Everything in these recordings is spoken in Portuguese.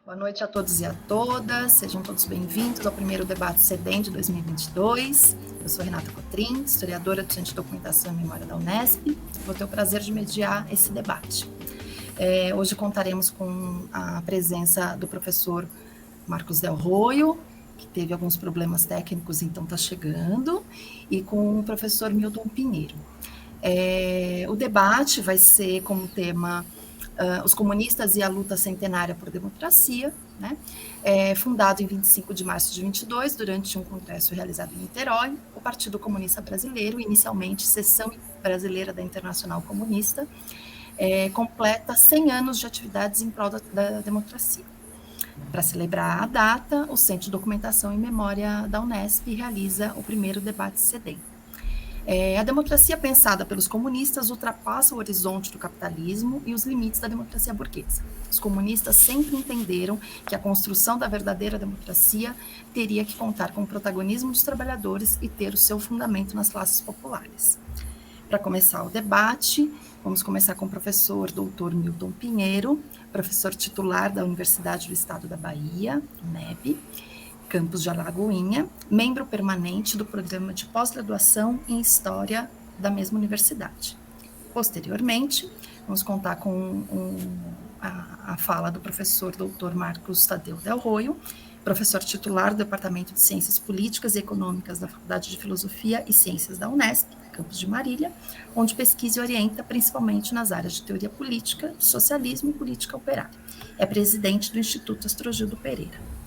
Boa noite a todos e a todas, sejam todos bem-vindos ao primeiro debate CEDEM de 2022. Eu sou Renata Cotrim, historiadora do Centro de Documentação e Memória da Unesp. Vou ter o prazer de mediar esse debate. Hoje contaremos com a presença do professor Marcos Del Roio, que teve alguns problemas técnicos, então está chegando, e com o professor Milton Pinheiro. O debate vai ser como tema os comunistas e a luta centenária por democracia, né? Fundado em 25 de março de 22, durante um congresso realizado em Niterói, o Partido Comunista Brasileiro, inicialmente seção brasileira da Internacional Comunista, completa 100 anos de atividades em prol da democracia. Para celebrar a data, o Centro de Documentação e Memória da Unesp realiza o primeiro debate CEDEM. A democracia pensada pelos comunistas ultrapassa o horizonte do capitalismo e os limites da democracia burguesa. Os comunistas sempre entenderam que a construção da verdadeira democracia teria que contar com o protagonismo dos trabalhadores e ter o seu fundamento nas classes populares. Para começar o debate, vamos começar com o professor Dr. Milton Pinheiro, professor titular da Universidade do Estado da Bahia, UNEB, campus de Alagoinha, membro permanente do programa de pós-graduação em História da mesma universidade. Posteriormente, vamos contar com a fala do professor Dr. Marcos Tadeu Del Roio, professor titular do Departamento de Ciências Políticas e Econômicas da Faculdade de Filosofia e Ciências da Unesp, campus de Marília, onde pesquisa e orienta principalmente nas áreas de teoria política, socialismo e política operária. É presidente do Instituto Astrogildo Pereira.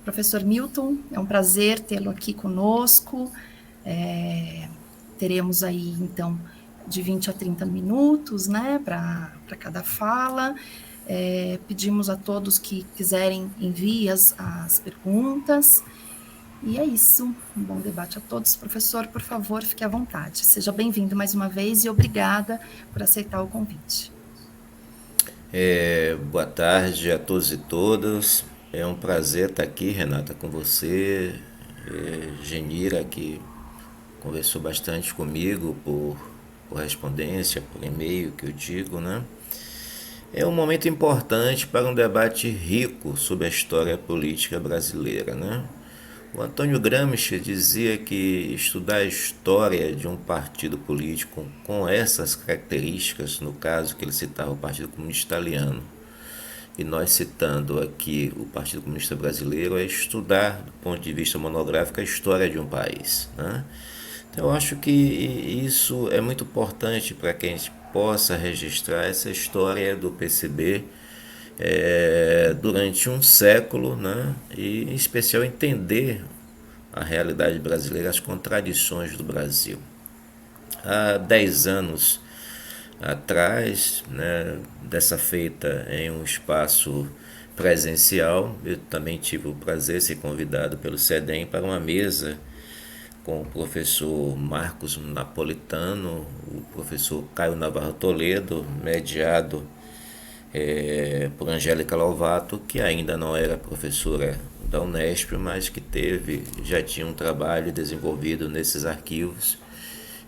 Professor Milton, é um prazer tê-lo aqui conosco. Teremos aí, então, de 20 a 30 minutos, né, para cada fala. Pedimos a todos que quiserem enviem as perguntas. E é isso. Um bom debate a todos. Professor, por favor, fique à vontade. Seja bem-vindo mais uma vez e obrigada por aceitar o convite. Boa tarde a todos e todas. É um prazer estar aqui, Renata, com você. Genira, que conversou bastante comigo por correspondência, por e-mail, que eu digo, né? É um momento importante para um debate rico sobre a história política brasileira, né? O Antônio Gramsci dizia que estudar a história de um partido político com essas características, no caso que ele citava o Partido Comunista Italiano, e nós citando aqui o Partido Comunista Brasileiro, é estudar, do ponto de vista monográfico, a história de um país, né? Então eu acho que isso é muito importante para que a gente possa registrar essa história do PCB durante um século, né? E em especial entender a realidade brasileira, as contradições do Brasil. Há 10 anos atrás, né, dessa feita em um espaço presencial, eu também tive o prazer de ser convidado pelo CEDEM para uma mesa com o professor Marcos Napolitano, o professor Caio Navarro Toledo, mediado por Angélica Lovato, que ainda não era professora da Unesp, mas que já tinha um trabalho desenvolvido nesses arquivos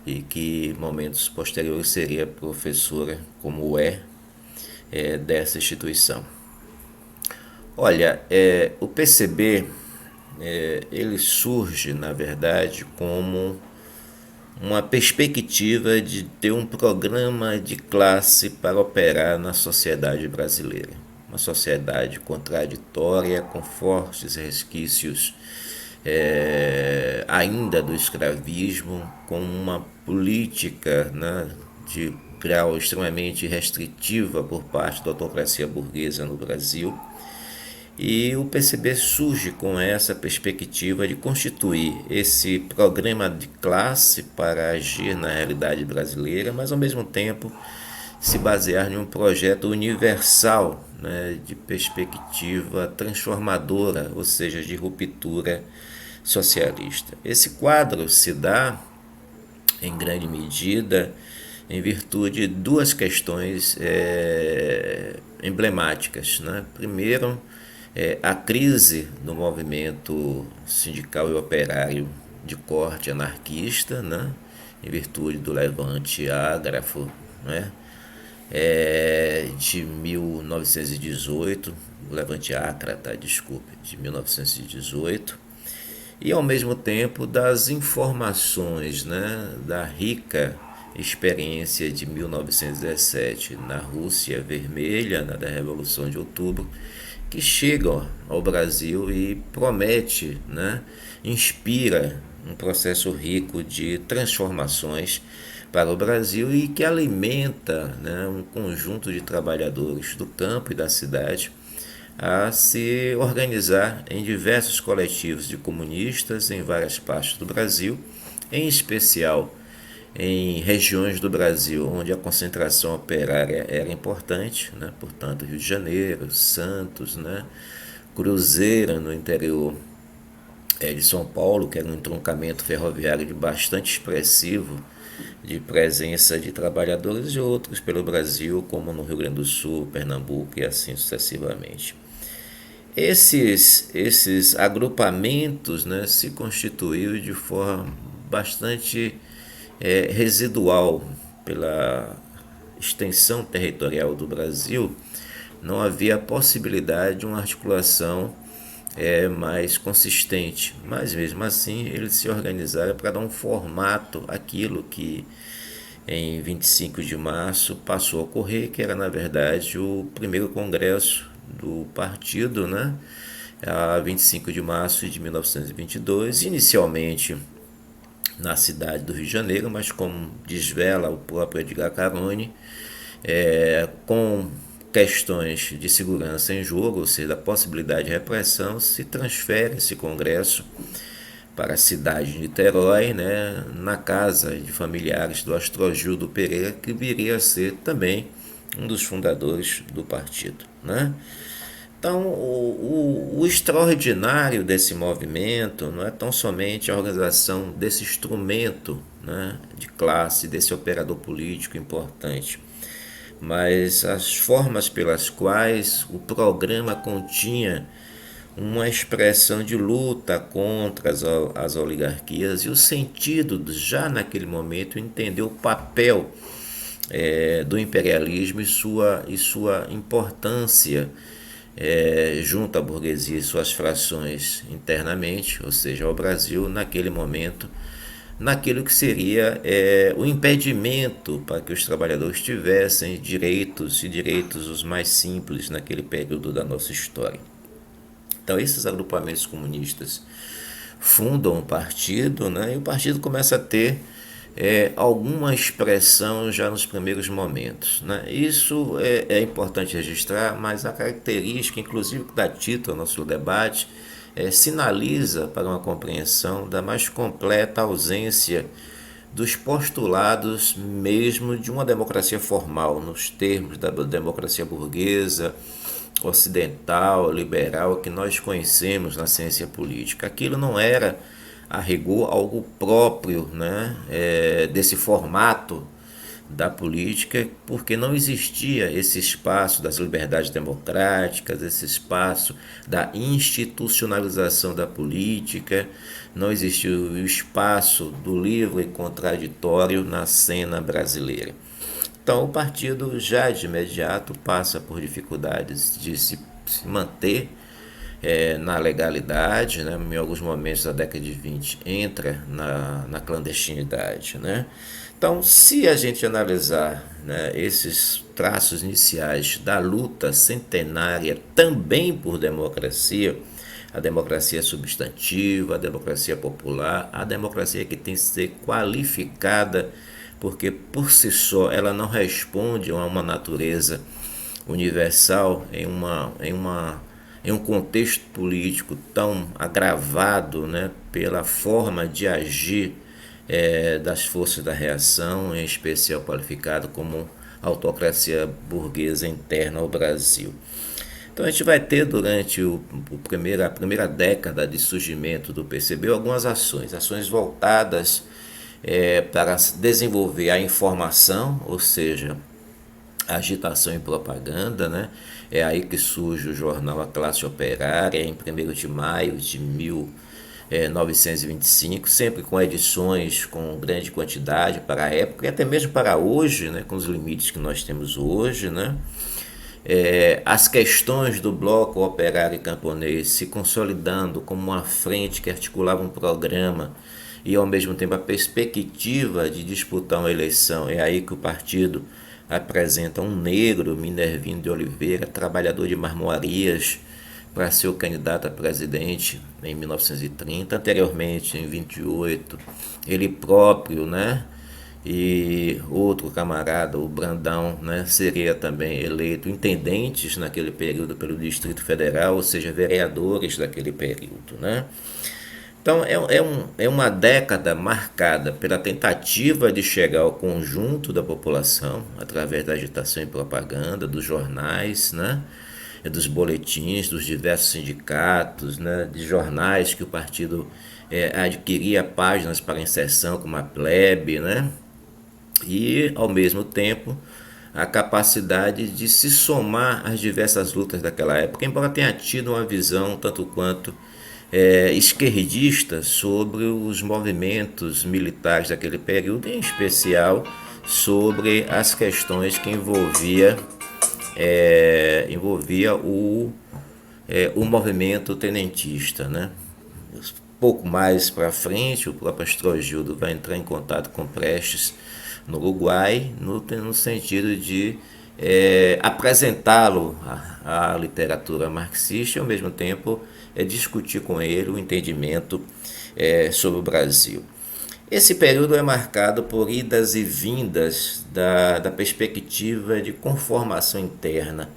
e que em momentos posteriores seria professora, como dessa instituição. Olha, o PCB ele surge, na verdade, como uma perspectiva de ter um programa de classe para operar na sociedade brasileira. Uma sociedade contraditória, com fortes resquícios ainda do escravismo, com uma política, né, de grau extremamente restritiva por parte da autocracia burguesa no Brasil. E o PCB surge com essa perspectiva de constituir esse programa de classe para agir na realidade brasileira, mas ao mesmo tempo se basear em um projeto universal, né, de perspectiva transformadora, ou seja, de ruptura socialista. Esse quadro se dá, em grande medida, em virtude de duas questões emblemáticas, né? Primeiro, a crise do movimento sindical e operário de corte anarquista, né? Em virtude do levante ágrafo, né? de 1918, o Levante Acre, tá, desculpe, de 1918, e ao mesmo tempo das informações, né, da rica experiência de 1917 na Rússia Vermelha, né, da Revolução de Outubro, que chegam ao Brasil e promete, né, inspira um processo rico de transformações para o Brasil e que alimenta, né, um conjunto de trabalhadores do campo e da cidade a se organizar em diversos coletivos de comunistas em várias partes do Brasil, em especial em regiões do Brasil onde a concentração operária era importante, né? Portanto, Rio de Janeiro, Santos, né? Cruzeiro no interior de São Paulo, que era um entroncamento ferroviário de bastante expressivo de presença de trabalhadores e outros pelo Brasil, como no Rio Grande do Sul, Pernambuco e assim sucessivamente. Esses agrupamentos, né, se constituíram de forma bastante residual pela extensão territorial do Brasil. Não havia possibilidade de uma articulação mais consistente, mas mesmo assim eles se organizaram para dar um formato àquilo que em 25 de março passou a ocorrer, que era na verdade o primeiro congresso do partido, né? A 25 de março de 1922, inicialmente na cidade do Rio de Janeiro, mas como desvela o próprio Edgar Carone, com questões de segurança em jogo, ou seja, a possibilidade de repressão, se transfere esse congresso para a cidade de Niterói, né, na casa de familiares do Astrogildo Pereira, que viria a ser também um dos fundadores do partido, né? Então, o extraordinário desse movimento não é tão somente a organização desse instrumento, né, de classe, desse operador político importante, mas as formas pelas quais o programa continha uma expressão de luta contra as oligarquias e o sentido, já naquele momento, entender o papel do imperialismo e sua importância junto à burguesia e suas frações internamente, ou seja, ao Brasil, naquele momento, naquilo que seria o impedimento para que os trabalhadores tivessem direitos e direitos os mais simples naquele período da nossa história. Então, esses agrupamentos comunistas fundam um partido, né, e o partido começa a ter alguma expressão já nos primeiros momentos, né? Isso é importante registrar, mas a característica, inclusive, que dá título ao nosso debate, sinaliza para uma compreensão da mais completa ausência dos postulados mesmo de uma democracia formal, nos termos da democracia burguesa, ocidental, liberal, que nós conhecemos na ciência política. Aquilo não era, a rigor, algo próprio, né, desse formato da política, porque não existia esse espaço das liberdades democráticas, esse espaço da institucionalização da política, não existia o espaço do livre e contraditório na cena brasileira. Então, o partido já de imediato passa por dificuldades de se manter na legalidade, né? Em alguns momentos da década de 20 entra na clandestinidade, né? Então, se a gente analisar, né, esses traços iniciais da luta centenária também por democracia, a democracia substantiva, a democracia popular, a democracia que tem que ser qualificada, porque por si só ela não responde a uma natureza universal em um contexto político tão agravado, né, pela forma de agir das forças da reação, em especial qualificado como autocracia burguesa interna ao Brasil. Então a gente vai ter durante a primeira década de surgimento do PCB algumas ações voltadas para desenvolver a informação, ou seja, agitação e propaganda, né? É aí que surge o jornal A Classe Operária, em 1º de maio de 925, sempre com edições com grande quantidade para a época e até mesmo para hoje, né, com os limites que nós temos hoje, né? As questões do bloco operário e camponês se consolidando como uma frente que articulava um programa e ao mesmo tempo a perspectiva de disputar uma eleição. É aí que o partido apresenta um negro, Minervino de Oliveira, trabalhador de marmoarias, para ser o candidato a presidente em 1930. Anteriormente, em 28, ele próprio, né, e outro camarada, o Brandão, né, seria também eleito intendentes naquele período pelo Distrito Federal, ou seja, vereadores daquele período, né? Então é uma década marcada pela tentativa de chegar ao conjunto da população através da agitação e propaganda, dos jornais, né? Dos boletins, dos diversos sindicatos, né? De jornais que o partido adquiria páginas para inserção, como a Plebe, né? E, ao mesmo tempo, a capacidade de se somar às diversas lutas daquela época, embora tenha tido uma visão tanto quanto esquerdista sobre os movimentos militares daquele período, em especial sobre as questões que envolvia o movimento tenentista, né? Pouco mais para frente, o próprio Astrogildo vai entrar em contato com Prestes no Uruguai, no sentido de apresentá-lo à literatura marxista e, ao mesmo tempo, discutir com ele o entendimento sobre o Brasil. Esse período é marcado por idas e vindas da perspectiva de conformação interna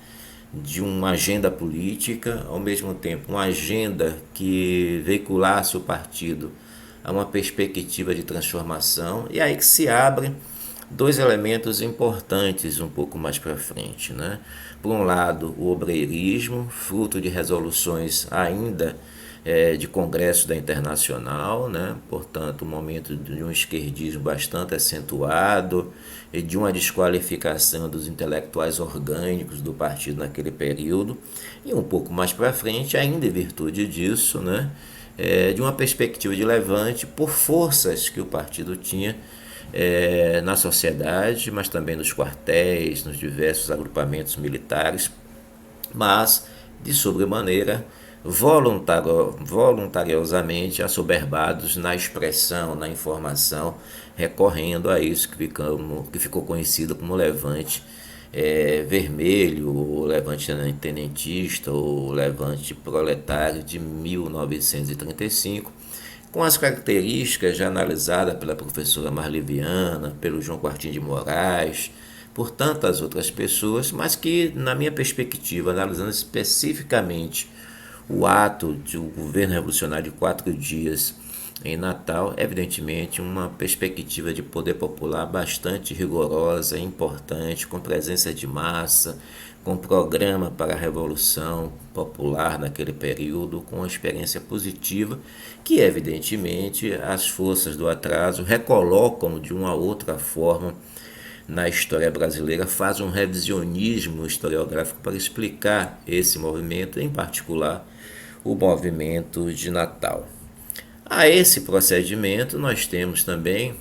de uma agenda política, ao mesmo tempo uma agenda que veiculasse o partido a uma perspectiva de transformação, e aí que se abrem dois elementos importantes um pouco mais para frente, né? Por um lado, o obreirismo, fruto de resoluções ainda de congresso da Internacional, né? Portanto, um momento de um esquerdismo bastante acentuado e de uma desqualificação dos intelectuais orgânicos do partido naquele período, e um pouco mais para frente, ainda em virtude disso, né? De uma perspectiva de levante por forças que o partido tinha na sociedade, mas também nos quartéis, nos diversos agrupamentos militares, mas de sobremaneira voluntariosamente assoberbados na expressão, na informação, recorrendo a isso que ficou conhecido como Levante Vermelho, o Levante Tenentista, o Levante Proletário de 1935, com as características já analisadas pela professora Marliviana, pelo João Quartim de Moraes, por tantas outras pessoas, mas que, na minha perspectiva, analisando especificamente o ato do governo revolucionário de 4 dias em Natal, evidentemente uma perspectiva de poder popular bastante rigorosa, importante, com presença de massa, com programa para a Revolução Popular naquele período, com uma experiência positiva, que evidentemente as forças do atraso recolocam de uma outra forma na história brasileira, faz um revisionismo historiográfico para explicar esse movimento, em particular o movimento de Natal. A esse procedimento nós temos também,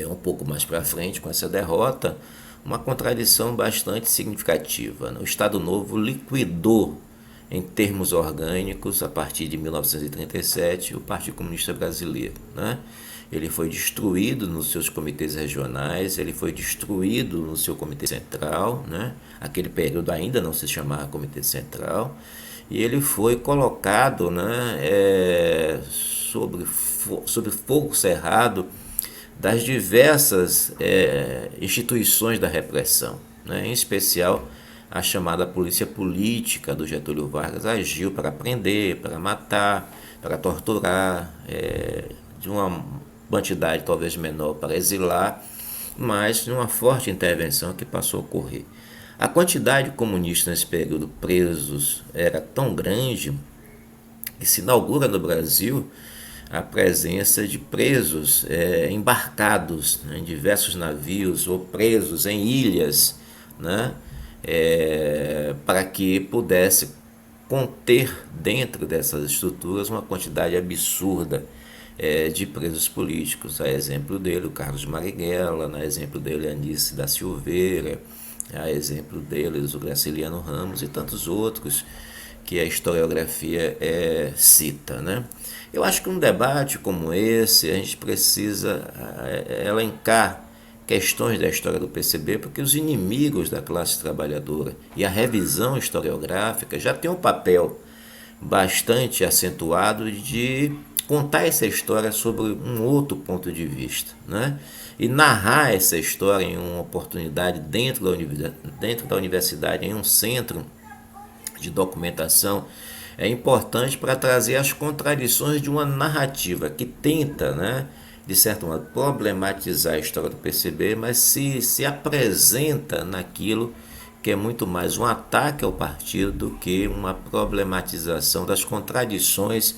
um pouco mais para frente, com essa derrota, uma contradição bastante significativa. O Estado Novo liquidou, em termos orgânicos, a partir de 1937, o Partido Comunista Brasileiro, né? Ele foi destruído nos seus comitês regionais, ele foi destruído no seu comitê central, né? Aquele período ainda não se chamava comitê central, e ele foi colocado, né, sob fogo cerrado das diversas instituições da repressão, né? Em especial a chamada polícia política do Getúlio Vargas agiu para prender, para matar, para torturar, de uma quantidade talvez menor para exilar, mas de uma forte intervenção que passou a ocorrer. A quantidade de comunistas nesse período presos era tão grande que se inaugura no Brasil a presença de presos embarcados, né, em diversos navios ou presos em ilhas, né, para que pudesse conter dentro dessas estruturas uma quantidade absurda de presos políticos. A exemplo dele, o Carlos Marighella, a exemplo dele, Anísio da Silveira, a exemplo deles, o Graciliano Ramos e tantos outros que a historiografia cita, né? Eu acho que um debate como esse, a gente precisa elencar questões da história do PCB, porque os inimigos da classe trabalhadora e a revisão historiográfica já tem um papel bastante acentuado de contar essa história sobre um outro ponto de vista, né? E narrar essa história em uma oportunidade dentro da universidade, em um centro de documentação, é importante para trazer as contradições de uma narrativa que tenta, né, de certo modo, problematizar a história do PCB, mas se apresenta naquilo que é muito mais um ataque ao partido do que uma problematização das contradições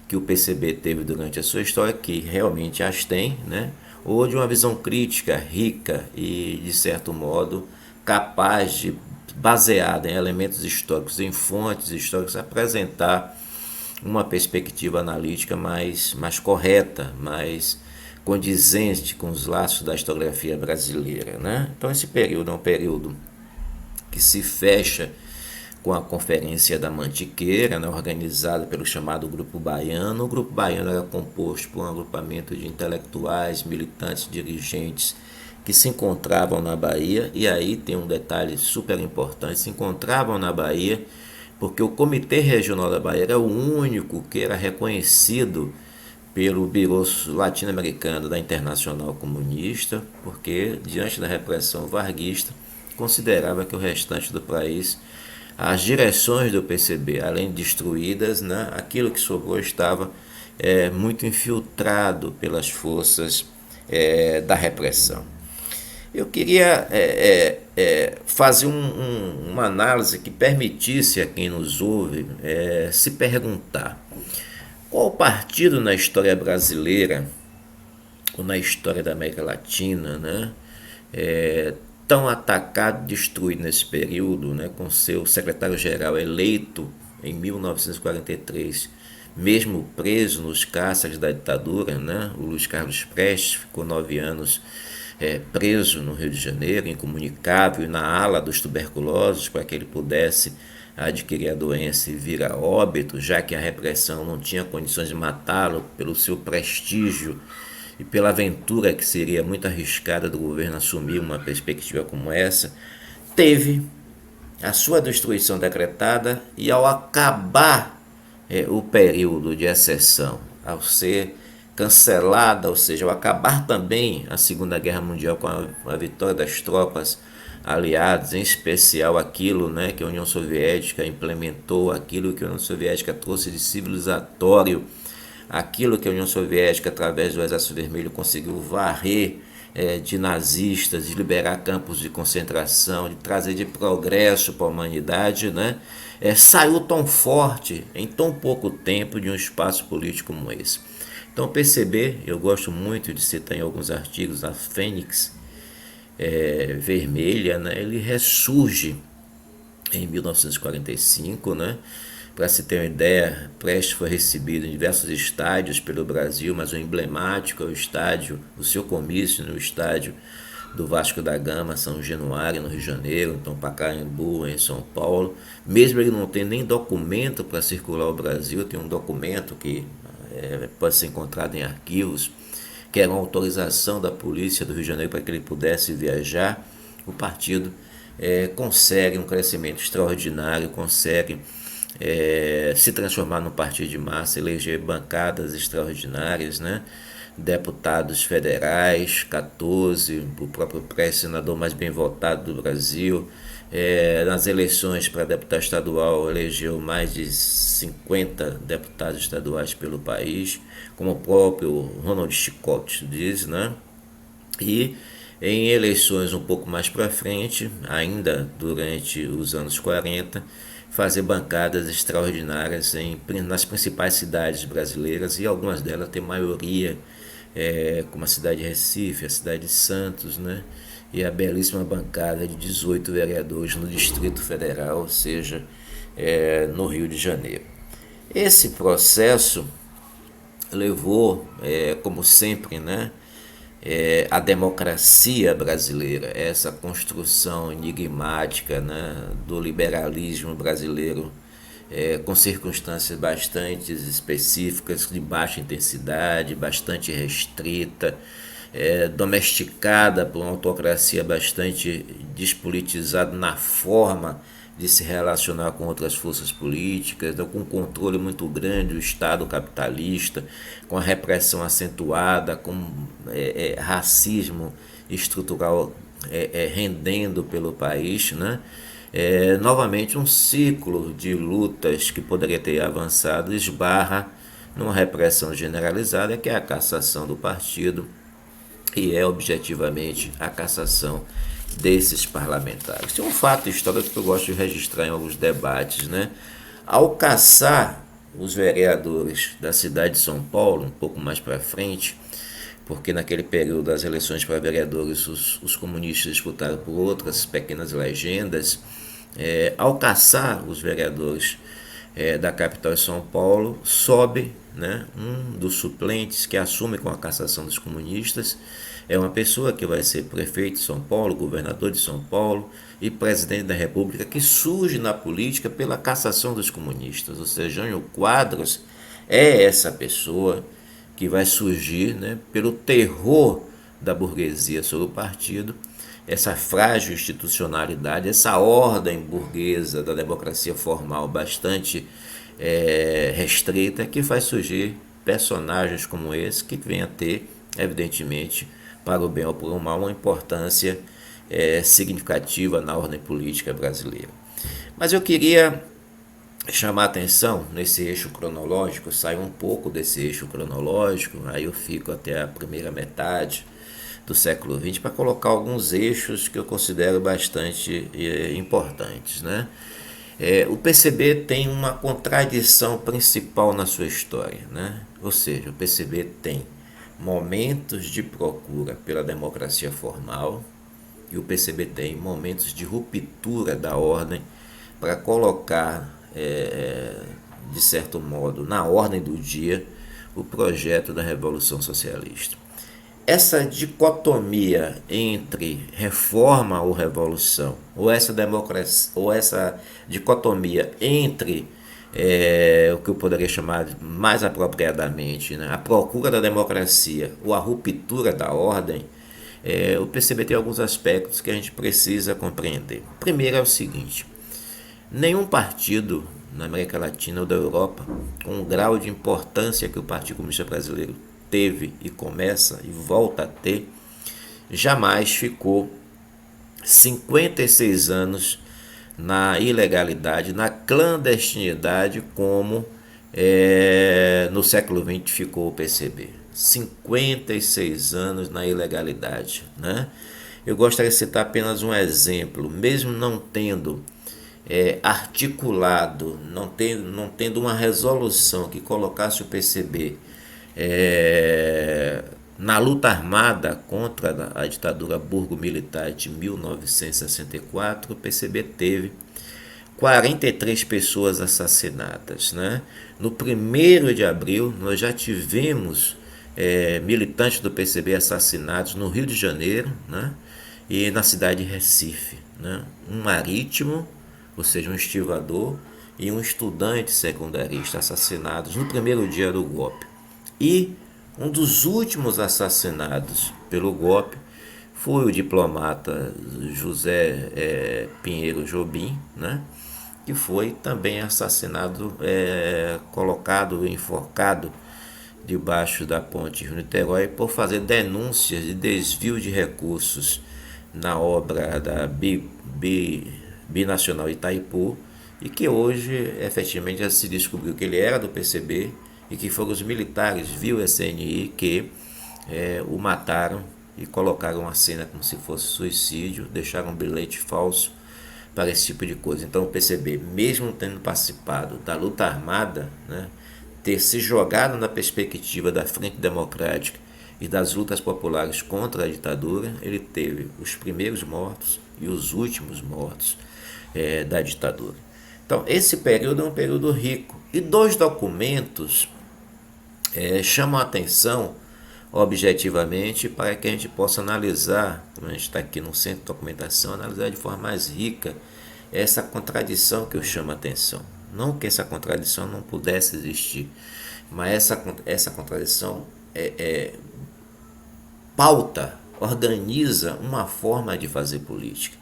que o PCB teve durante a sua história, que realmente as tem, né? Ou de uma visão crítica, rica e, de certo modo, capaz de, baseada em elementos históricos, em fontes históricas, apresentar uma perspectiva analítica mais correta, mais condizente com os laços da historiografia brasileira, né? Então esse período é um período que se fecha com a Conferência da Mantiqueira, né, organizada pelo chamado Grupo Baiano. O Grupo Baiano era composto por um agrupamento de intelectuais, militantes, dirigentes que se encontravam na Bahia, e aí tem um detalhe super importante, se encontravam na Bahia porque o Comitê Regional da Bahia era o único que era reconhecido pelo Bureau Latino-Americano da Internacional Comunista, porque diante da repressão varguista considerava que o restante do país, as direções do PCB, além de destruídas, né, aquilo que sobrou estava muito infiltrado pelas forças da repressão. Eu queria fazer uma análise que permitisse a quem nos ouve se perguntar qual partido na história brasileira ou na história da América Latina, né, tão atacado, destruído nesse período, né, com seu secretário-geral eleito em 1943, mesmo preso nos cárceres da ditadura, né, o Luiz Carlos Prestes ficou 9 anos preso no Rio de Janeiro, incomunicável, e na ala dos tuberculosos, para que ele pudesse adquirir a doença e vir a óbito, já que a repressão não tinha condições de matá-lo pelo seu prestígio e pela aventura que seria muito arriscada do governo assumir uma perspectiva como essa, teve a sua destruição decretada e, ao acabar o período de exceção, ao ser cancelada, ou seja, ao acabar também a Segunda Guerra Mundial com a vitória das tropas aliadas, em especial aquilo, né, que a União Soviética implementou, aquilo que a União Soviética trouxe de civilizatório, aquilo que a União Soviética, através do Exército Vermelho, conseguiu varrer de nazistas, de liberar campos de concentração, de trazer de progresso para a humanidade, né, saiu tão forte em tão pouco tempo de um espaço político como esse. Então, PCB, eu gosto muito de citar em alguns artigos a Fênix Vermelha, né, ele ressurge em 1945, né? Para se ter uma ideia, Prestes foi recebido em diversos estádios pelo Brasil, mas o emblemático é o estádio, o seu comício no estádio do Vasco da Gama, São Januário, no Rio de Janeiro, então Pacaembu, em São Paulo. Mesmo ele não tem nem documento para circular o Brasil, tem um documento que pode ser encontrado em arquivos, que era uma autorização da polícia do Rio de Janeiro para que ele pudesse viajar. O partido consegue um crescimento extraordinário, consegue se transformar num partido de massa, eleger bancadas extraordinárias, né? Deputados federais, 14, o próprio pré-senador mais bem votado do Brasil. Nas eleições para deputado estadual, elegeu mais de 50 deputados estaduais pelo país, como o próprio Ronald Chicote diz, né? E em eleições um pouco mais para frente, ainda durante os anos 40, fazer bancadas extraordinárias nas principais cidades brasileiras, e algumas delas têm maioria, como a cidade de Recife, a cidade de Santos, né? E a belíssima bancada de 18 vereadores no Distrito Federal, ou seja, no Rio de Janeiro. Esse processo levou, como sempre, né, a democracia brasileira, essa construção enigmática, né, do liberalismo brasileiro, com circunstâncias bastante específicas, de baixa intensidade, bastante restrita, domesticada por uma autocracia bastante despolitizada na forma de se relacionar com outras forças políticas, com um controle muito grande do Estado capitalista, com a repressão acentuada, com racismo estrutural rendendo pelo país, né? Novamente um ciclo de lutas que poderia ter avançado esbarra numa repressão generalizada, que é a cassação do partido, e é objetivamente a cassação desses parlamentares. Tem um fato histórico que eu gosto de registrar em alguns debates, né? Ao caçar os vereadores da cidade de São Paulo, um pouco mais para frente, porque naquele período das eleições para vereadores os comunistas disputaram por outras pequenas legendas, ao caçar os vereadores da capital de São Paulo, sobe, né, um dos suplentes que assume com a cassação dos comunistas, é uma pessoa que vai ser prefeito de São Paulo, governador de São Paulo e presidente da República, que surge na política pela cassação dos comunistas. Ou seja, Jânio Quadros é essa pessoa que vai surgir, né, pelo terror da burguesia sobre o partido, essa frágil institucionalidade, essa ordem burguesa da democracia formal bastante restrita, que faz surgir personagens como esse, que vem a ter, evidentemente, para o bem ou por o mal, uma importância significativa na ordem política brasileira. Mas eu queria chamar a atenção nesse eixo cronológico, sair um pouco desse eixo cronológico, aí eu fico até a primeira metade do século XX, para colocar alguns eixos que eu considero bastante importantes, né? O PCB tem uma contradição principal na sua história, né? Ou seja, o PCB tem momentos de procura pela democracia formal e o PCB tem momentos de ruptura da ordem para colocar, de certo modo, na ordem do dia o projeto da Revolução Socialista. Essa dicotomia entre reforma ou revolução, ou essa democracia, ou essa dicotomia entre o que eu poderia chamar mais apropriadamente, né, a procura da democracia ou a ruptura da ordem, o PCB tem alguns aspectos que a gente precisa compreender. O primeiro é o seguinte: nenhum partido na América Latina ou da Europa, com o grau de importância que o Partido Comunista Brasileiro teve e começa e volta a ter, jamais ficou 56 anos na ilegalidade, na clandestinidade, como no século XX ficou o PCB. 56 anos na ilegalidade, né? Eu gostaria de citar apenas um exemplo, mesmo não tendo articulado, não tendo uma resolução que colocasse o PCB na luta armada contra a ditadura burgo-militar de 1964, o PCB teve 43 pessoas assassinadas, né? No 1º de abril, nós já tivemos militantes do PCB assassinados no Rio de Janeiro, né? E na cidade de Recife, né? Um marítimo, ou seja, um estivador, e um estudante secundarista assassinados no 1º dia do golpe. E um dos últimos assassinados pelo golpe foi o diplomata José Pinheiro Jobim, né? Que foi também assassinado, colocado, enforcado debaixo da ponte Rio-Niterói por fazer denúncias de desvio de recursos na obra da Binacional Itaipu, e que hoje efetivamente já se descobriu que ele era do PCB e que foram os militares via SNI que o mataram e colocaram a cena como se fosse suicídio, deixaram um bilhete falso para esse tipo de coisa. Então o PCB, mesmo tendo participado da luta armada, né, ter se jogado na perspectiva da Frente Democrática e das lutas populares contra a ditadura, ele teve os primeiros mortos e os últimos mortos da ditadura. Então, esse período é um período rico. E dois documentos chamam a atenção objetivamente para que a gente possa analisar, como a gente está aqui no centro de documentação, analisar de forma mais rica essa contradição que eu chamo a atenção. Não que essa contradição não pudesse existir, mas essa contradição pauta, organiza uma forma de fazer política.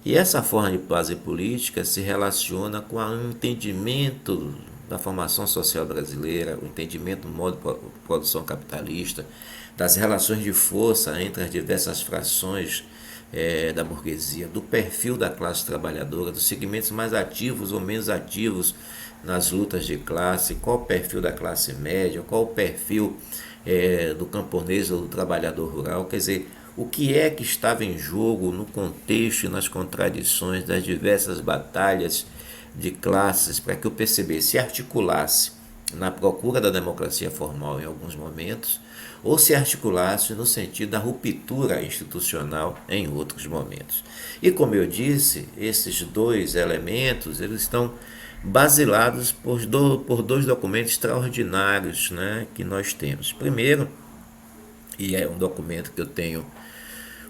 E essa forma de fazer política se relaciona com o entendimento da formação social brasileira, o entendimento do modo de produção capitalista, das relações de força entre as diversas frações da burguesia, do perfil da classe trabalhadora, dos segmentos mais ativos ou menos ativos nas lutas de classe, qual o perfil da classe média, qual o perfil do camponês ou do trabalhador rural. Quer dizer, o que é que estava em jogo no contexto e nas contradições das diversas batalhas de classes para que o PCB se articulasse na procura da democracia formal em alguns momentos, ou se articulasse no sentido da ruptura institucional em outros momentos. E como eu disse, esses dois elementos eles estão basilados por dois documentos extraordinários, né, que nós temos. Primeiro, e é um documento que eu tenho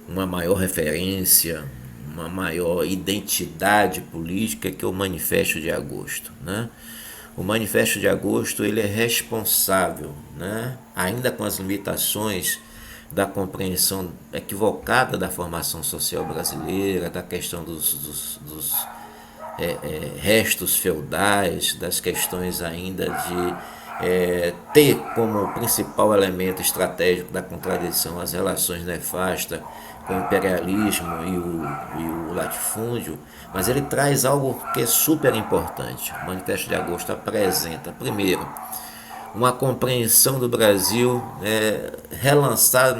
uma maior referência, uma maior identidade política, que é o Manifesto de Agosto, né? O Manifesto de Agosto ele é responsável, né, ainda com as limitações da compreensão equivocada da formação social brasileira, da questão dos restos feudais, das questões ainda de ter como principal elemento estratégico da contradição as relações nefastas com o imperialismo e o latifúndio, mas ele traz algo que é super importante. O Manifesto de Agosto apresenta, primeiro, uma compreensão do Brasil relançada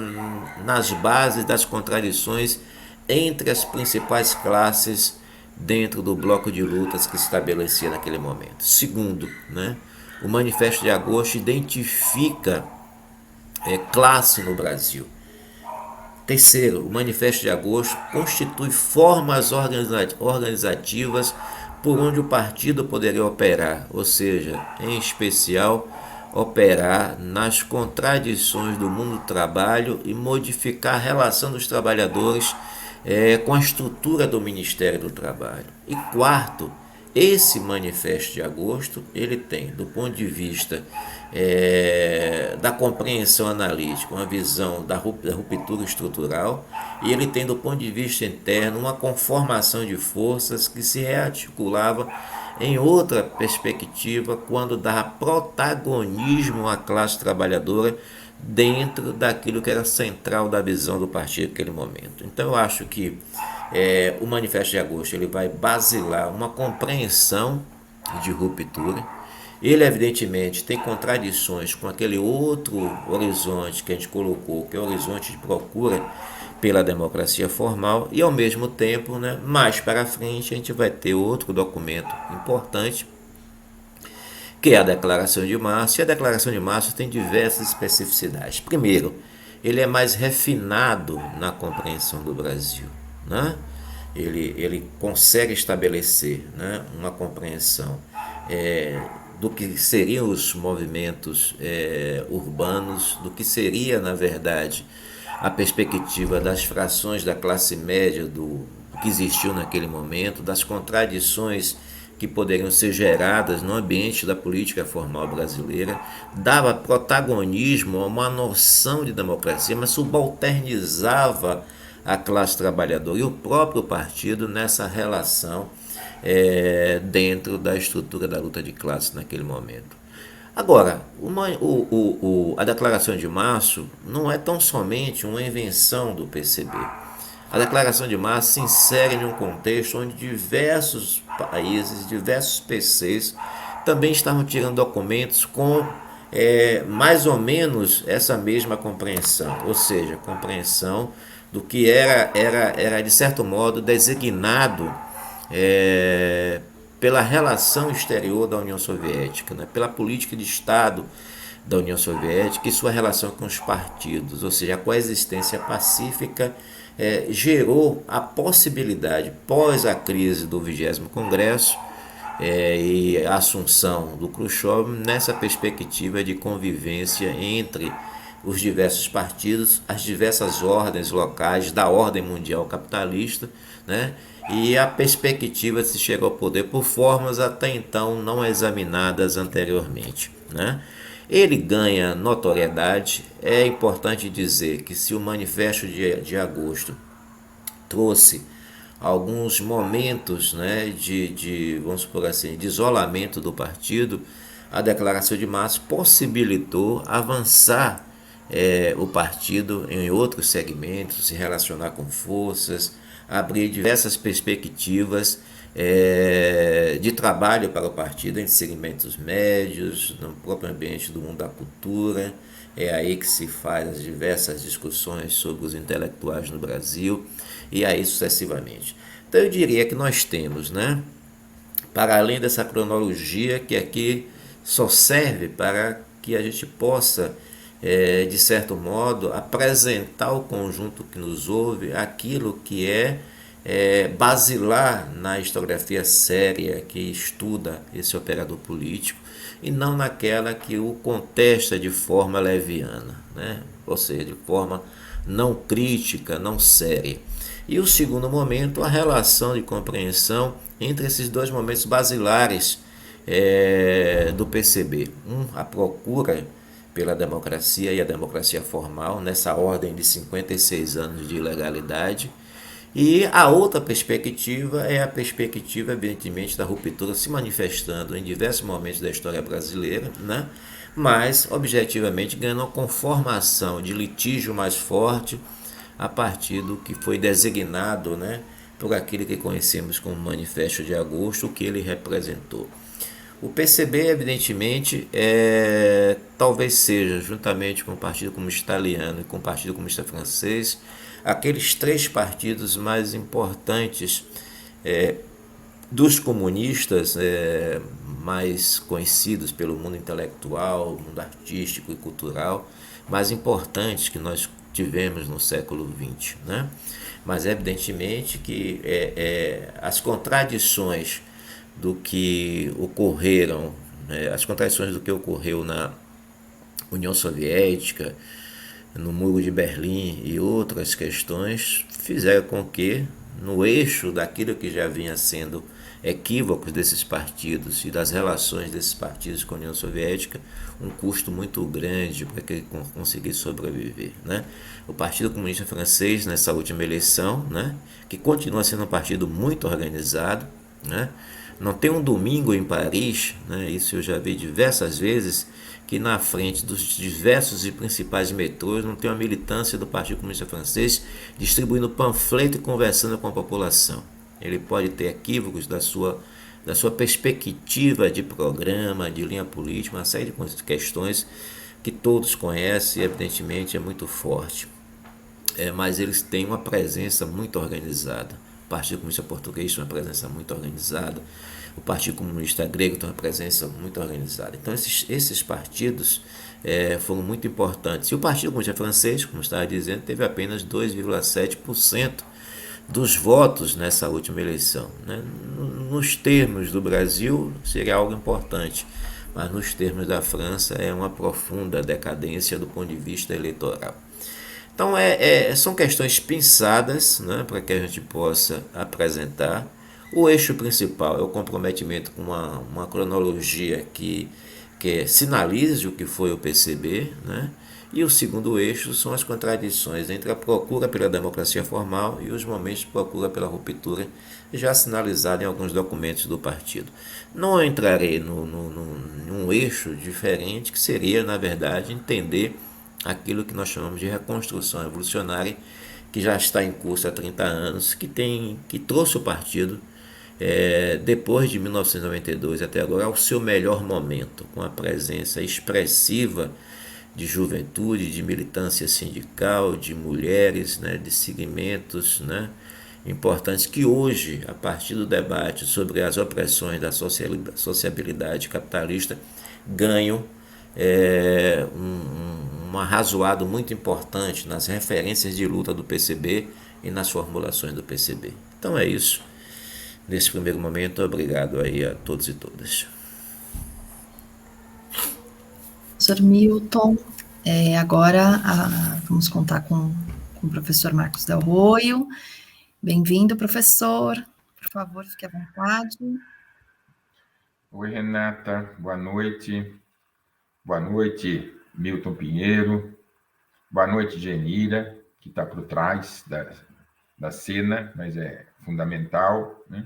nas bases das contradições entre as principais classes dentro do bloco de lutas que se estabelecia naquele momento. Segundo, né, o Manifesto de Agosto identifica classe no Brasil. Terceiro, o Manifesto de Agosto constitui formas organizativas por onde o partido poderia operar, ou seja, em especial, operar nas contradições do mundo do trabalho e modificar a relação dos trabalhadores com a estrutura do Ministério do Trabalho. E quarto, esse Manifesto de Agosto, ele tem, do ponto de vista da compreensão analítica, uma visão da ruptura estrutural, e ele tem, do ponto de vista interno, uma conformação de forças que se rearticulava em outra perspectiva, quando dá protagonismo à classe trabalhadora dentro daquilo que era central da visão do partido naquele momento. Então eu acho que o Manifesto de Agosto ele vai basilar uma compreensão de ruptura. Ele evidentemente tem contradições com aquele outro horizonte que a gente colocou, que é o horizonte de procura pela democracia formal, e ao mesmo tempo, né, mais para frente a gente vai ter outro documento importante, que é a Declaração de Março. E a Declaração de Março tem diversas especificidades. Primeiro, ele é mais refinado na compreensão do Brasil, né? Ele consegue estabelecer, né, uma compreensão do que seriam os movimentos urbanos, do que seria, na verdade, a perspectiva das frações da classe média do que existiu naquele momento, das contradições que poderiam ser geradas no ambiente da política formal brasileira, dava protagonismo a uma noção de democracia, mas subalternizava a classe trabalhadora e o próprio partido nessa relação dentro da estrutura da luta de classe naquele momento. Agora, a Declaração de Março não é tão somente uma invenção do PCB. A Declaração de Março se insere em um contexto onde diversos países, diversos PCs também estavam tirando documentos com mais ou menos essa mesma compreensão, ou seja, compreensão do que era de certo modo designado pela relação exterior da União Soviética, né, pela política de Estado da União Soviética e sua relação com os partidos, ou seja, a coexistência pacífica gerou a possibilidade, pós a crise do 20º Congresso, e a assunção do Khrushchev nessa perspectiva de convivência entre os diversos partidos, as diversas ordens locais da ordem mundial capitalista, né? E a perspectiva de se chegar ao poder por formas até então não examinadas anteriormente, né? Ele ganha notoriedade. É importante dizer que se o Manifesto de Agosto trouxe alguns momentos, né, vamos por assim, de isolamento do partido, a declaração de Março possibilitou avançar o partido em outros segmentos, se relacionar com forças, abrir diversas perspectivas de trabalho para o partido em segmentos médios, no próprio ambiente do mundo da cultura. É aí que se faz as diversas discussões sobre os intelectuais no Brasil e aí sucessivamente. Então eu diria que nós temos, né, para além dessa cronologia que aqui só serve para que a gente possa, de certo modo, apresentar ao conjunto que nos ouve aquilo que basilar na historiografia séria que estuda esse operador político e não naquela que o contesta de forma leviana, né? Ou seja, de forma não crítica, não séria. E o segundo momento, a relação de compreensão entre esses dois momentos basilares do PCB. A procura pela democracia e a democracia formal, nessa ordem de 56 anos de ilegalidade. E a outra perspectiva é a perspectiva, evidentemente, da ruptura se manifestando em diversos momentos da história brasileira, né? Mas, objetivamente, ganhando uma conformação de litígio mais forte a partir do que foi designado, né, por aquele que conhecemos como Manifesto de Agosto, o que ele representou. O PCB, evidentemente, talvez seja, juntamente com o Partido Comunista Italiano e com o Partido Comunista Francês, aqueles três partidos mais importantes dos comunistas, mais conhecidos pelo mundo intelectual, mundo artístico e cultural, mais importantes que nós tivemos no século XX, né? Mas evidentemente que as contradições do que ocorreram, as contradições do que ocorreu na União Soviética, no Muro de Berlim e outras questões fizeram com que, no eixo daquilo que já vinha sendo equívocos desses partidos e das relações desses partidos com a União Soviética, um custo muito grande para que ele conseguisse sobreviver, né? O Partido Comunista Francês, nessa última eleição, né, que continua sendo um partido muito organizado, né? Não tem um domingo em Paris, né, isso eu já vi diversas vezes, que na frente dos diversos e principais metrôs não tem uma militância do Partido Comunista Francês distribuindo panfleto e conversando com a população. Ele pode ter equívocos da sua perspectiva de programa, de linha política, uma série de questões que todos conhecem e evidentemente é muito forte. Mas eles têm uma presença muito organizada. O Partido Comunista Português tem uma presença muito organizada. O Partido Comunista Grego tem uma presença muito organizada. Então esses partidos foram muito importantes. E o Partido Comunista Francês, como estava dizendo, teve apenas 2,7% dos votos nessa última eleição, né? Nos termos do Brasil seria algo importante, mas nos termos da França é uma profunda decadência do ponto de vista eleitoral. Então são questões pensadas, né, para que a gente possa apresentar. O eixo principal é o comprometimento com uma cronologia que sinalize o que foi o PCB, né? E o segundo eixo são as contradições entre a procura pela democracia formal e os momentos de procura pela ruptura, já sinalizado em alguns documentos do partido. Não entrarei num eixo diferente, que seria, na verdade, entender aquilo que nós chamamos de reconstrução revolucionária, que já está em curso há 30 anos, que trouxe o partido, depois de 1992 até agora, ao seu melhor momento, com a presença expressiva de juventude, de militância sindical, de mulheres, né, de segmentos, né, importantes que hoje, a partir do debate sobre as opressões da sociabilidade capitalista, ganham um arrazoado muito importante nas referências de luta do PCB e nas formulações do PCB. Então é isso. Nesse primeiro momento, obrigado aí a todos e todas. Professor Milton, agora vamos contar com o professor Marcos Del Roio. Bem-vindo, professor. Por favor, fique à vontade. Oi, Renata. Boa noite. Boa noite, Milton Pinheiro. Boa noite, Genira, que está por trás da cena, mas é fundamental, né?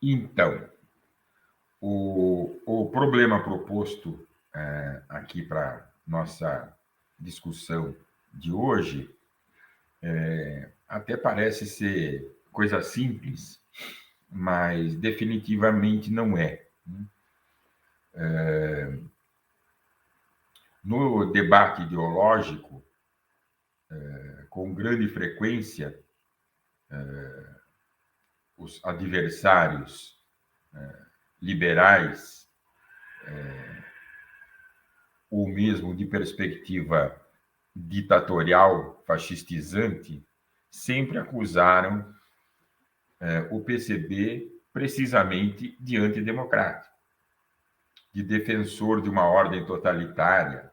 Então, o problema proposto aqui para nossa discussão de hoje até parece ser coisa simples, mas definitivamente não é. No debate ideológico, com grande frequência, os adversários liberais, ou mesmo de perspectiva ditatorial, fascistizante, sempre acusaram o PCB precisamente de antidemocrático, de defensor de uma ordem totalitária.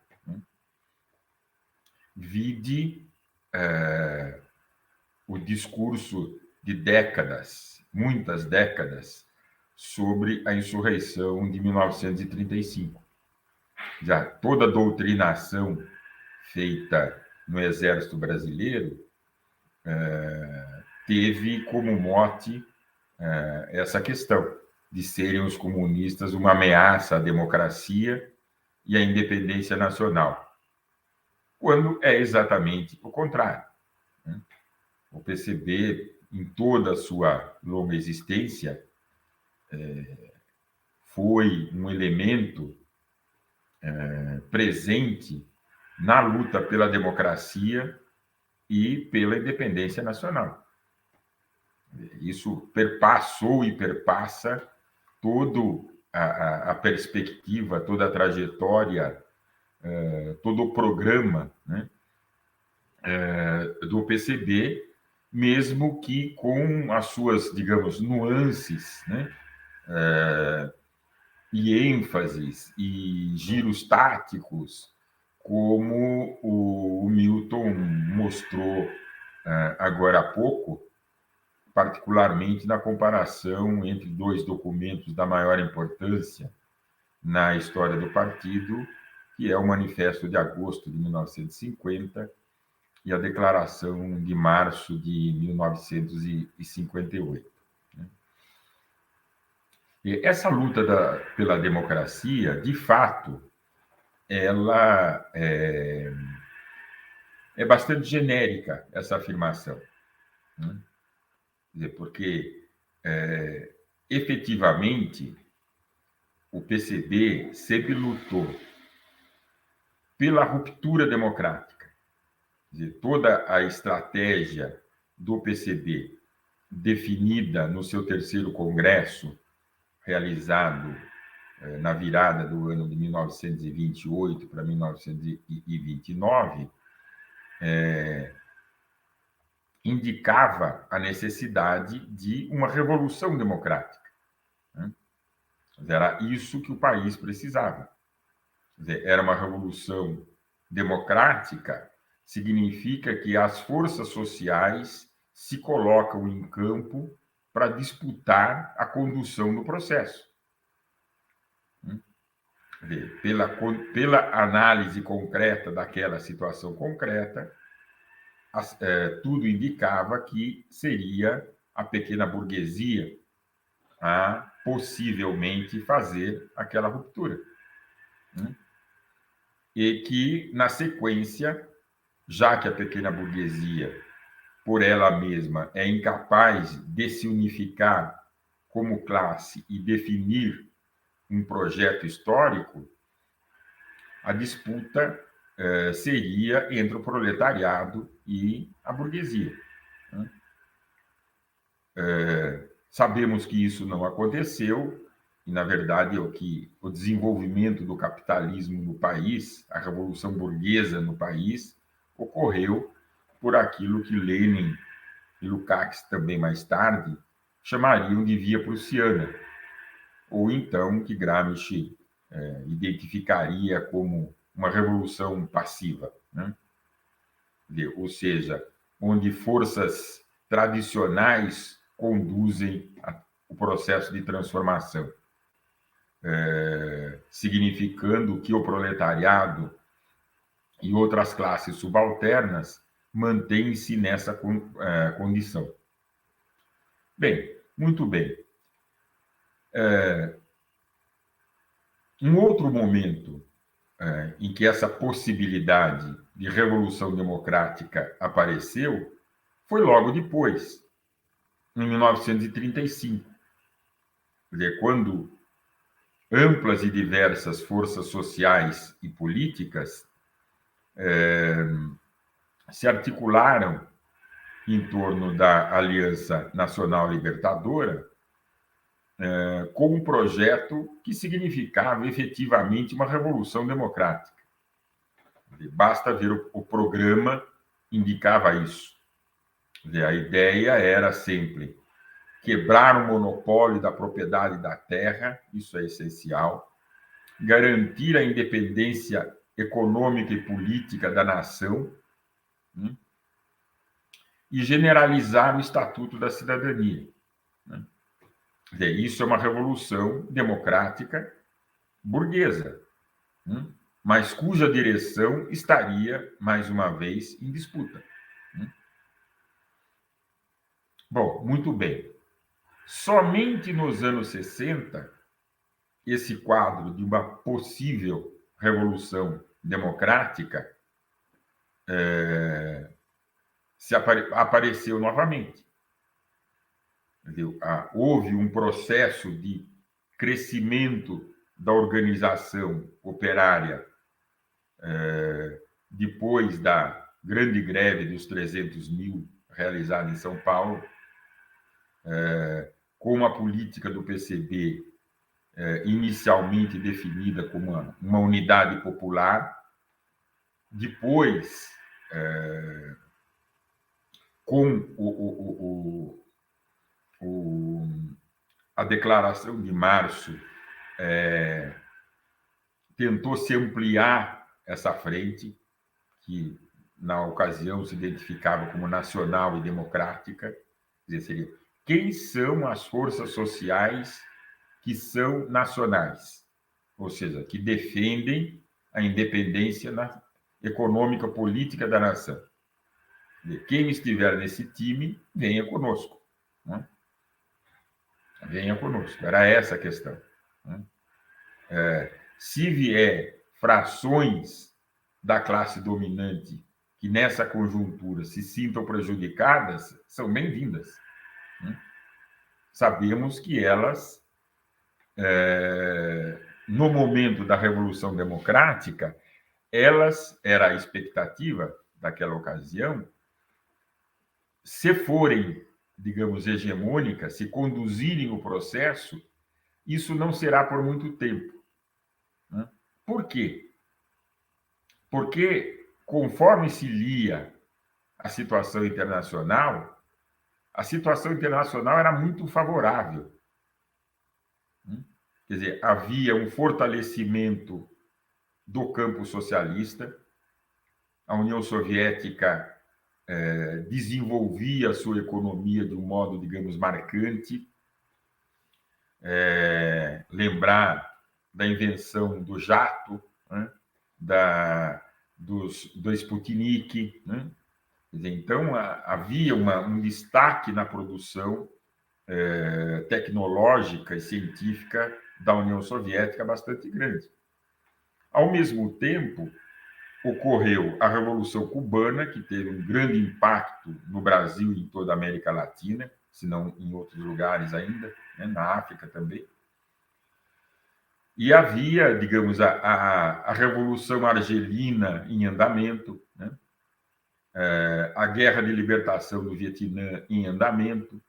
Vide o discurso de décadas, muitas décadas, sobre a insurreição de 1935. Já toda a doutrinação feita no Exército Brasileiro teve como mote essa questão de serem os comunistas uma ameaça à democracia e à independência nacional, quando é exatamente o contrário. O PCB, em toda a sua longa existência, foi um elemento presente na luta pela democracia e pela independência nacional. Isso perpassou e perpassa toda a perspectiva, toda a trajetória, todo o programa, né, do PCB, mesmo que com as suas, digamos, nuances, né, e ênfases e giros táticos, como o Milton mostrou agora há pouco, particularmente na comparação entre dois documentos da maior importância na história do partido, que é o Manifesto de Agosto de 1950 e a Declaração de Março de 1958. E essa luta pela democracia, de fato, ela é bastante genérica, essa afirmação, né? Porque, efetivamente, o PCB sempre lutou pela ruptura democrática. Quer dizer, toda a estratégia do PCB, definida no seu terceiro congresso, realizado na virada do ano de 1928 para 1929, indicava a necessidade de uma revolução democrática, né? Era isso que o país precisava. Quer dizer, era uma revolução democrática, significa que as forças sociais se colocam em campo para disputar a condução do processo. Quer dizer, pela análise concreta daquela situação concreta, tudo indicava que seria a pequena burguesia a possivelmente fazer aquela ruptura, né? E que, na sequência, já que a pequena burguesia, por ela mesma, é incapaz de se unificar como classe e definir um projeto histórico, a disputa seria entre o proletariado e a burguesia, né? Sabemos que isso não aconteceu, e, na verdade, o desenvolvimento do capitalismo no país, a revolução burguesa no país, ocorreu por aquilo que Lenin e Lukács também mais tarde, chamariam de via prussiana, ou então que Gramsci identificaria como uma revolução passiva, né? Ou seja, onde forças tradicionais conduzem o processo de transformação, significando que o proletariado e outras classes subalternas mantêm-se nessa condição. Bem, muito bem. Um outro momento em que essa possibilidade de revolução democrática apareceu foi logo depois, em 1935, quer dizer, quando amplas e diversas forças sociais e políticas se articularam em torno da Aliança Nacional Libertadora com um projeto que significava efetivamente uma revolução democrática. Basta ver o programa, indicava isso. A ideia era sempre quebrar o monopólio da propriedade da terra, isso é essencial, garantir a independência econômica e política da nação, e generalizar o Estatuto da Cidadania. Isso é uma revolução democrática burguesa, mas cuja direção estaria, mais uma vez, em disputa. Bom, muito bem. Somente nos anos 60, esse quadro de uma possível revolução democrática apareceu novamente. Houve um processo de crescimento da organização operária depois da grande greve dos 300 mil realizada em São Paulo, com uma política do PCB inicialmente definida como uma unidade popular, depois com a Declaração de Março, tentou se ampliar essa frente, que na ocasião se identificava como nacional e democrática, quer dizer, seria quem são as forças sociais que são nacionais, ou seja, que defendem a independência econômica política da nação. Quem estiver nesse time, venha conosco. Venha conosco. Era essa a questão. Se vier frações da classe dominante que nessa conjuntura se sintam prejudicadas, são bem-vindas. Sabemos que elas, no momento da Revolução Democrática, era a expectativa daquela ocasião, se forem, digamos, hegemônicas, se conduzirem o processo, isso não será por muito tempo. Por quê? Porque, conforme se lia a situação internacional era muito favorável. Quer dizer, havia um fortalecimento do campo socialista, a União Soviética desenvolvia a sua economia de um modo, digamos, marcante. Lembrar da invenção do jato, do Sputnik. Então, havia um destaque na produção tecnológica e científica da União Soviética bastante grande. Ao mesmo tempo, ocorreu a Revolução Cubana, que teve um grande impacto no Brasil e em toda a América Latina, se não em outros lugares ainda, na África também. E havia, digamos, a Revolução Argelina em andamento, a Guerra de Libertação do Vietnã em andamento.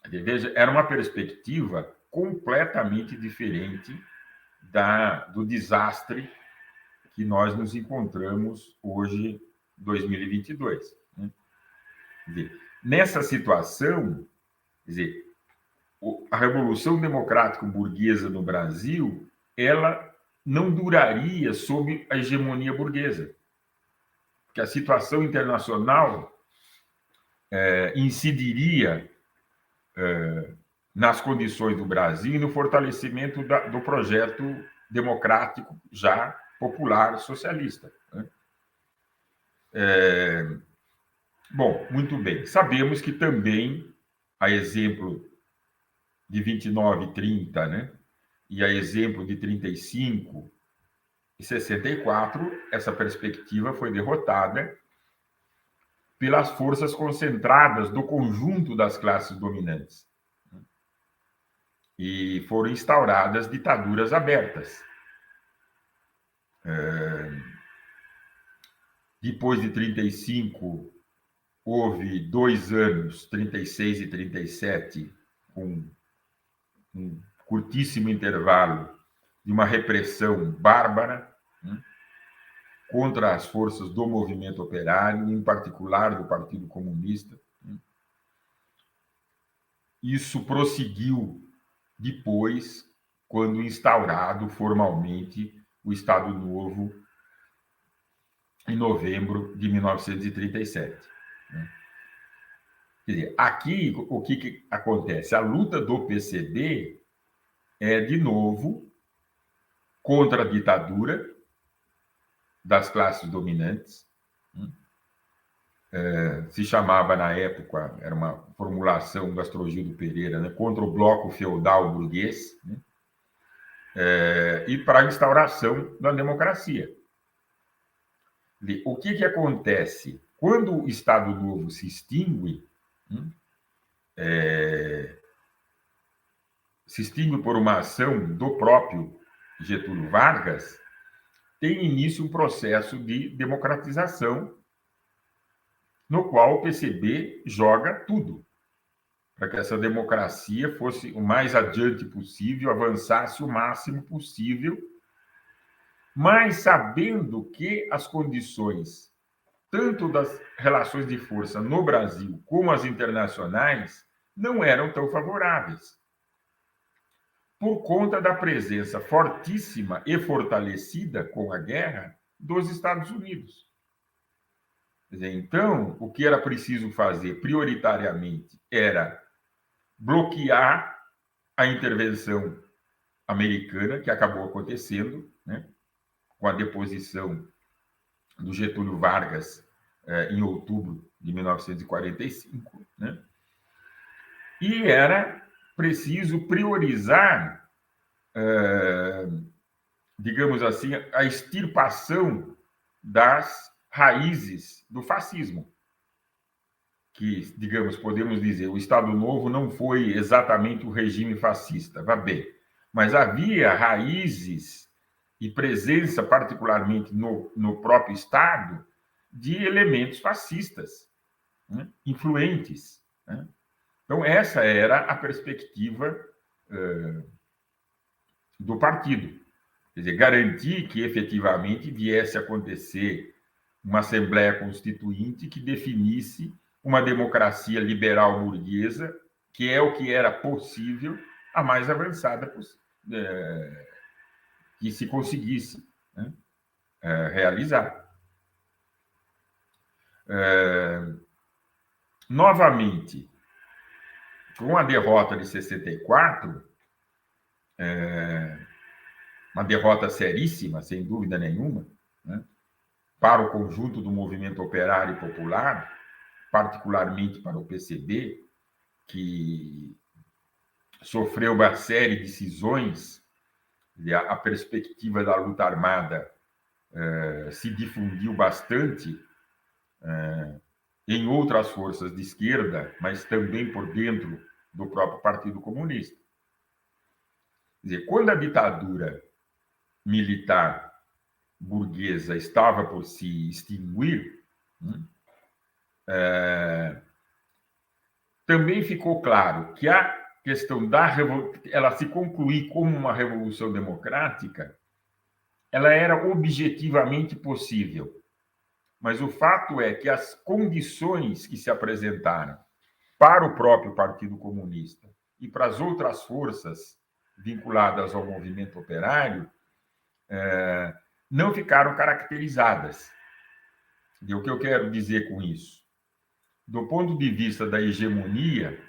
Veja, era uma perspectiva completamente diferente do desastre que nós nos encontramos hoje, 2022. nessa situação, quer dizer, a Revolução Democrático-Burguesa no Brasil, ela não duraria sob a hegemonia burguesa, porque a situação internacional incidiria nas condições do Brasil e no fortalecimento do projeto democrático já popular socialista. Né? Bom, muito bem. Sabemos que também, a exemplo de 29 e 30, né? E a exemplo de 35 e 64, essa perspectiva foi derrotada pelas forças concentradas do conjunto das classes dominantes. E foram instauradas ditaduras abertas. Depois de 35, houve 2 anos, 36 e 37, com um curtíssimo intervalo de uma repressão bárbara, né, contra as forças do movimento operário, em particular do Partido Comunista. Né. Isso prosseguiu depois, quando instaurado formalmente o Estado Novo em novembro de 1937. Né. Quer dizer, aqui, o que acontece? A luta do PCB é, de novo, contra a ditadura das classes dominantes. Se chamava, na época, era uma formulação do Astrogildo Pereira, né, contra o bloco feudal burguês, né, e para a instauração da democracia. O que acontece? Quando o Estado Novo se extingue, se extingue por uma ação do próprio Getúlio Vargas, tem início um processo de democratização, no qual o PCB joga tudo, para que essa democracia fosse o mais adiante possível, avançasse o máximo possível, mas sabendo que as condições, tanto das relações de força no Brasil como as internacionais, não eram tão favoráveis, por conta da presença fortíssima e fortalecida com a guerra dos Estados Unidos. Quer dizer, então, o que era preciso fazer prioritariamente era bloquear a intervenção americana, que acabou acontecendo, né, com a deposição do Getúlio Vargas em outubro de 1945, né? E era preciso priorizar, digamos assim, a extirpação das raízes do fascismo, que, digamos, podemos dizer, o Estado Novo não foi exatamente o regime fascista, vá bem, mas havia raízes e presença, particularmente no próprio Estado, de elementos fascistas, né, influentes, né? Então, essa era a perspectiva do partido. Quer dizer, garantir que efetivamente viesse a acontecer uma Assembleia Constituinte que definisse uma democracia liberal burguesa, que é o que era possível, a mais avançada que se conseguisse, né, realizar. Novamente, com a derrota de 64, uma derrota seríssima, sem dúvida nenhuma, né, para o conjunto do movimento operário e popular, particularmente para o PCB, que sofreu uma série de cisões, e a perspectiva da luta armada se difundiu bastante em outras forças de esquerda, mas também por dentro do próprio Partido Comunista. Quer dizer, quando a ditadura militar burguesa estava por se extinguir, também ficou claro que a questão ela se concluir como uma revolução democrática, ela era objetivamente possível. Mas o fato é que as condições que se apresentaram para o próprio Partido Comunista e para as outras forças vinculadas ao movimento operário, não ficaram caracterizadas. E o que eu quero dizer com isso? Do ponto de vista da hegemonia,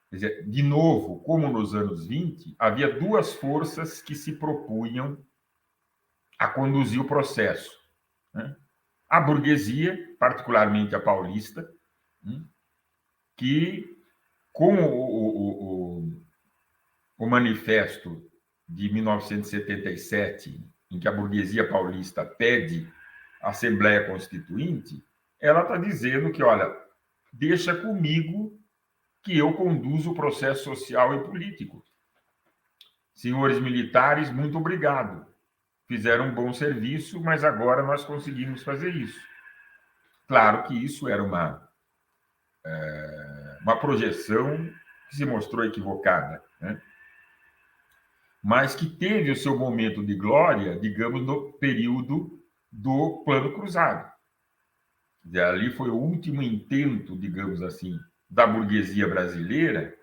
quer dizer, de novo, como nos anos 20, havia duas forças que se propunham a conduzir o processo, né? A burguesia, particularmente a paulista, que, com o manifesto de 1977, em que a burguesia paulista pede a Assembleia Constituinte, ela está dizendo que, olha, deixa comigo que eu conduzo o processo social e político. Senhores militares, muito obrigado. Fizeram um bom serviço, mas agora nós conseguimos fazer isso. Claro que isso era uma projeção que se mostrou equivocada, né? Mas que teve o seu momento de glória, digamos, no período do Plano Cruzado. E ali foi o último intento, digamos assim, da burguesia brasileira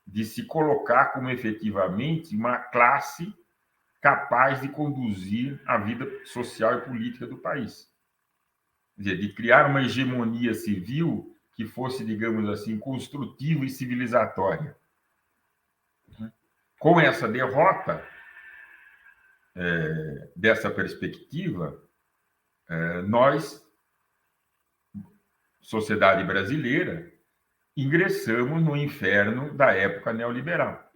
de se colocar como efetivamente uma classe capaz de conduzir a vida social e política do país. Quer dizer, de criar uma hegemonia civil que fosse, digamos assim, construtiva e civilizatória. Com essa derrota, dessa perspectiva, nós, sociedade brasileira, ingressamos no inferno da época neoliberal,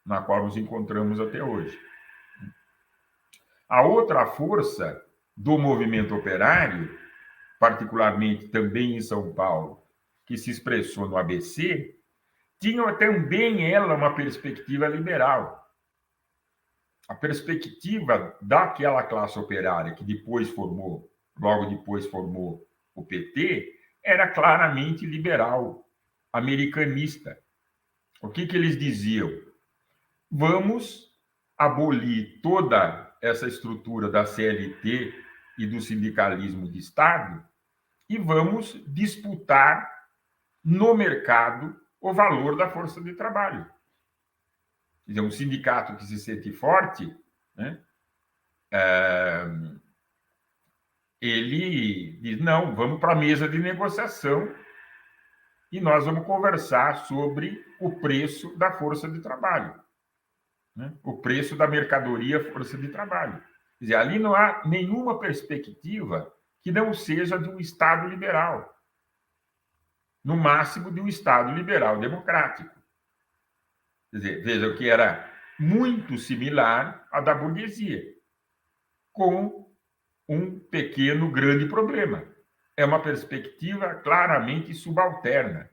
na qual nos encontramos até hoje. A outra força do movimento operário, particularmente também em São Paulo, que se expressou no ABC, tinha também ela uma perspectiva liberal. A perspectiva daquela classe operária que logo depois formou o PT, era claramente liberal, americanista. O que eles diziam? Vamos abolir toda essa estrutura da CLT e do sindicalismo de Estado e vamos disputar no mercado o valor da força de trabalho. Quer dizer, um sindicato que se sente forte, né, ele diz, não, vamos para a mesa de negociação e nós vamos conversar sobre o preço da força de trabalho, né, o preço da mercadoria força de trabalho. Quer dizer, ali não há nenhuma perspectiva que não seja de um Estado liberal, no máximo de um Estado liberal democrático. Quer dizer, vejam que era muito similar à da burguesia, com um pequeno, grande problema. É uma perspectiva claramente subalterna.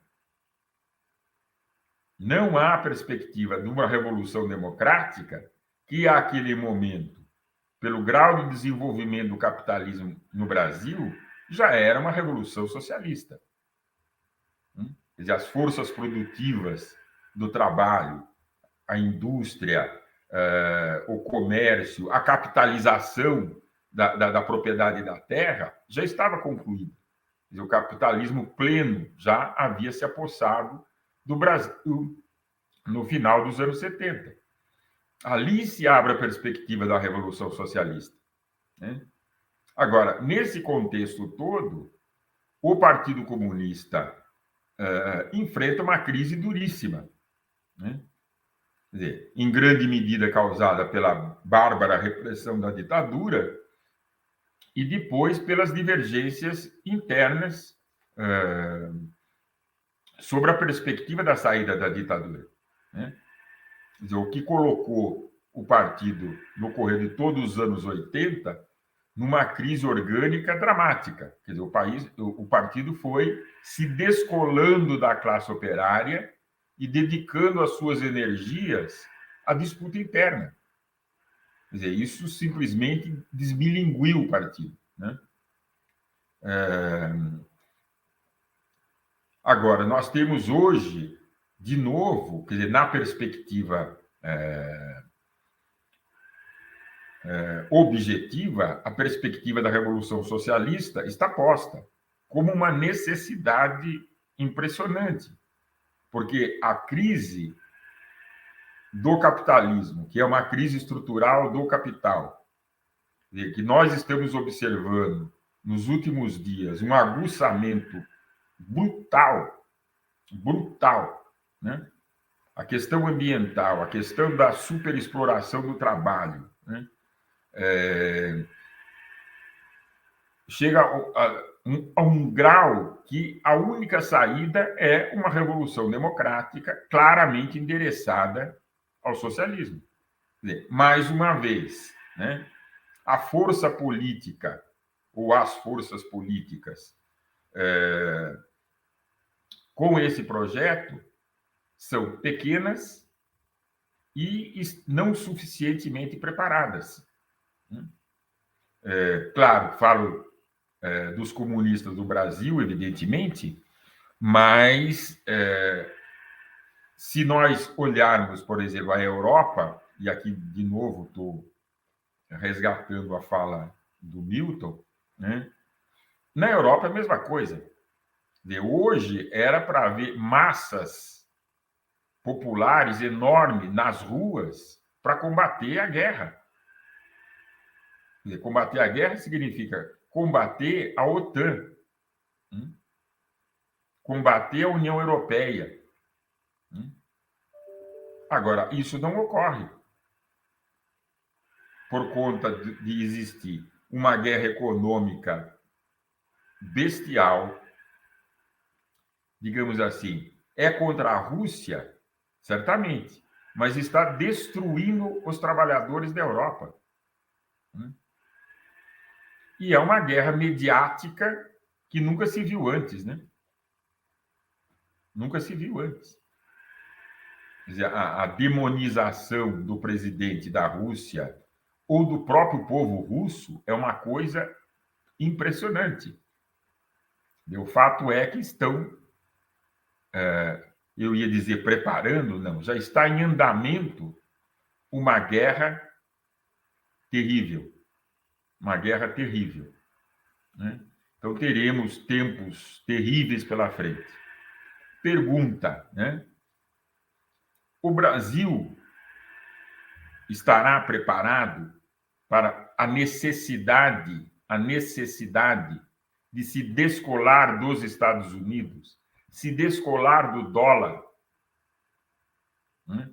Não há perspectiva de uma revolução democrática que, àquele momento, pelo grau de desenvolvimento do capitalismo no Brasil, já era uma revolução socialista. Quer dizer, as forças produtivas do trabalho, a indústria, o comércio, a capitalização da propriedade da terra já estava concluída. Quer dizer, o capitalismo pleno já havia se apossado do Brasil no final dos anos 70. Ali se abre a perspectiva da Revolução Socialista, né? Agora, nesse contexto todo, o Partido Comunista enfrenta uma crise duríssima, né? Quer dizer, em grande medida causada pela bárbara repressão da ditadura e depois pelas divergências internas sobre a perspectiva da saída da ditadura, né? Quer dizer, o que colocou o partido, no correr de todos os anos 80, numa crise orgânica dramática. Quer dizer, o partido foi se descolando da classe operária e dedicando as suas energias à disputa interna. Quer dizer, isso simplesmente desmilinguiu o partido, né? Agora, nós temos hoje, de novo, quer dizer, na perspectiva objetiva, a perspectiva da Revolução Socialista está posta como uma necessidade impressionante, porque a crise do capitalismo, que é uma crise estrutural do capital, que nós estamos observando nos últimos dias um aguçamento brutal, né? A questão ambiental, a questão da superexploração do trabalho, né? Chega a um grau que a única saída é uma revolução democrática claramente endereçada ao socialismo. Quer dizer, mais uma vez, né? A força política ou as forças políticas com esse projeto são pequenas e não suficientemente preparadas. Claro, falo dos comunistas do Brasil, evidentemente, mas se nós olharmos, por exemplo, a Europa, e aqui, de novo, estou resgatando a fala do Milton, né? Na Europa é a mesma coisa. Hoje era para haver massas populares enormes nas ruas para combater a guerra. Combater a guerra significa combater a OTAN, combater a União Europeia. Agora, isso não ocorre por conta de existir uma guerra econômica bestial, digamos assim, é contra a Rússia, certamente, mas está destruindo os trabalhadores da Europa. E é uma guerra mediática que nunca se viu antes, né? Nunca se viu antes. Quer dizer, a demonização do presidente da Rússia ou do próprio povo russo é uma coisa impressionante. O fato é que estão, eu ia dizer preparando, não, já está em andamento uma guerra terrível. Uma guerra terrível, né? Então, teremos tempos terríveis pela frente. Pergunta, né? O Brasil estará preparado para a necessidade de se descolar dos Estados Unidos, se descolar do dólar, né?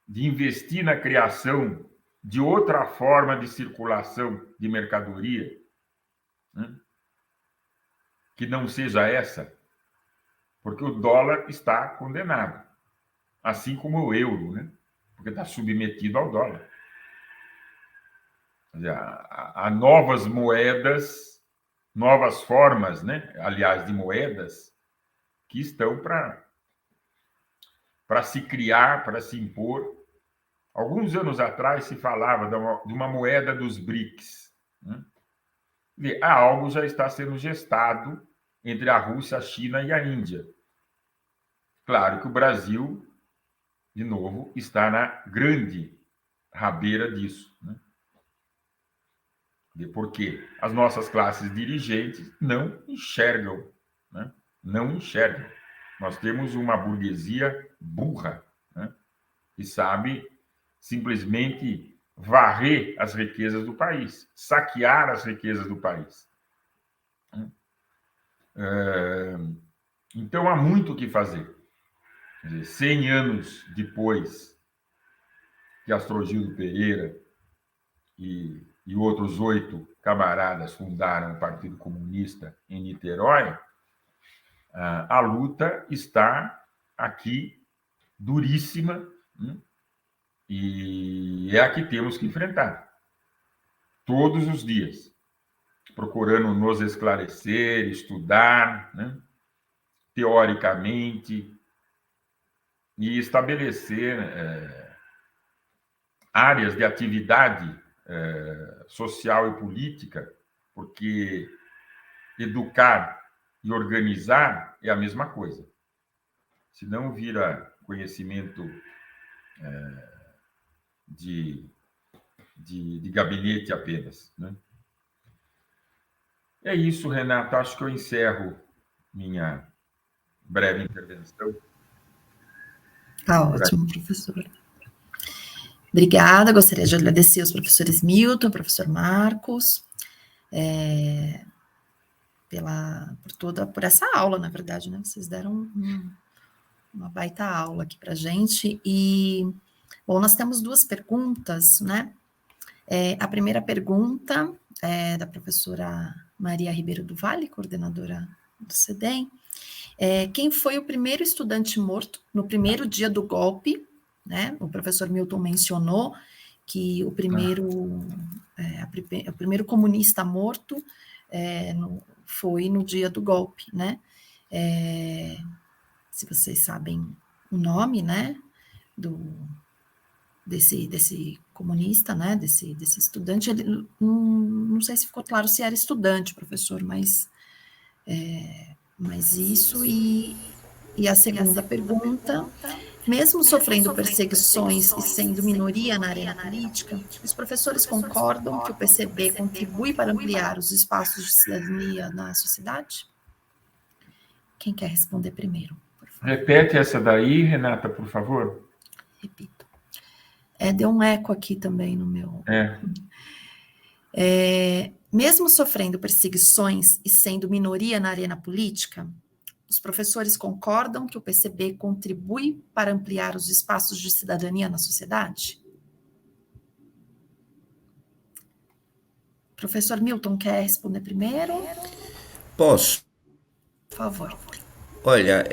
De investir na criação de outra forma de circulação de mercadoria, né? Que não seja essa, porque o dólar está condenado, assim como o euro, né? Porque está submetido ao dólar. Há novas moedas, novas formas, né? Aliás, de moedas, que estão para se criar, para se impor. Alguns anos atrás se falava de uma moeda dos BRICS, né? E algo já está sendo gestado entre a Rússia, a China e a Índia. Claro que o Brasil, de novo, está na grande rabeira disso, né? Porque as nossas classes dirigentes não enxergam, né? Não enxergam. Nós temos uma burguesia burra, né? Que sabe simplesmente varrer as riquezas do país, saquear as riquezas do país. Então, há muito o que fazer. Quer dizer, 100 anos depois que Astrogildo Pereira e outros 8 camaradas fundaram o Partido Comunista em Niterói, a luta está aqui duríssima, né? E é a que temos que enfrentar todos os dias, procurando nos esclarecer, estudar, né? Teoricamente, e estabelecer áreas de atividade social e política, porque educar e organizar é a mesma coisa. Se não vira conhecimento de gabinete apenas, né? É isso, Renato. Acho que eu encerro minha breve intervenção. Tá ótimo, professor. Obrigada, gostaria de agradecer aos professores Milton, professor Marcos, por essa aula, na verdade, né? Vocês deram uma baita aula aqui para a gente. E, bom, nós temos duas perguntas, né? A primeira pergunta é da professora Maria Ribeiro do Vale, coordenadora do CEDEM. Quem foi o primeiro estudante morto no primeiro dia do golpe? Né? O professor Milton mencionou que o primeiro comunista morto foi no dia do golpe, né? Se vocês sabem o nome, né, desse comunista, né, desse estudante, ele, não sei se ficou claro se era estudante, professor, mas isso. E a segunda pergunta: mesmo sofrendo perseguições e sendo minoria na arena política, os professores concordam que o PCB contribui para ampliar os espaços de cidadania na sociedade? Quem quer responder primeiro, por favor? Repete essa daí, Renata, por favor. Repito. Deu um eco aqui também no meu... Mesmo sofrendo perseguições e sendo minoria na arena política, os professores concordam que o PCB contribui para ampliar os espaços de cidadania na sociedade? Professor Milton, quer responder primeiro? Posso. Por favor. Olha,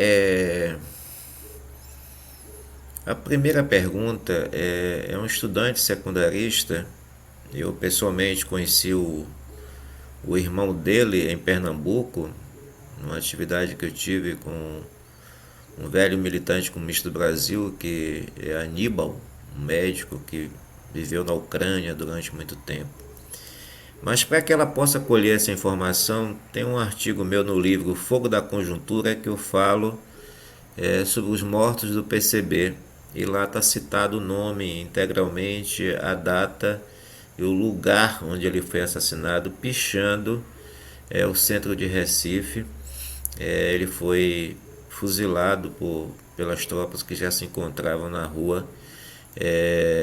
a primeira pergunta é um estudante secundarista. Eu pessoalmente conheci o irmão dele em Pernambuco, numa atividade que eu tive com um velho militante comunista do Brasil, que é Aníbal, um médico que viveu na Ucrânia durante muito tempo. Mas para que ela possa colher essa informação, tem um artigo meu no livro Fogo da Conjuntura que eu falo sobre os mortos do PCB. E lá está citado o nome integralmente, a data e o lugar onde ele foi assassinado, Pichando, o centro de Recife. Ele foi fuzilado pelas tropas que já se encontravam na rua,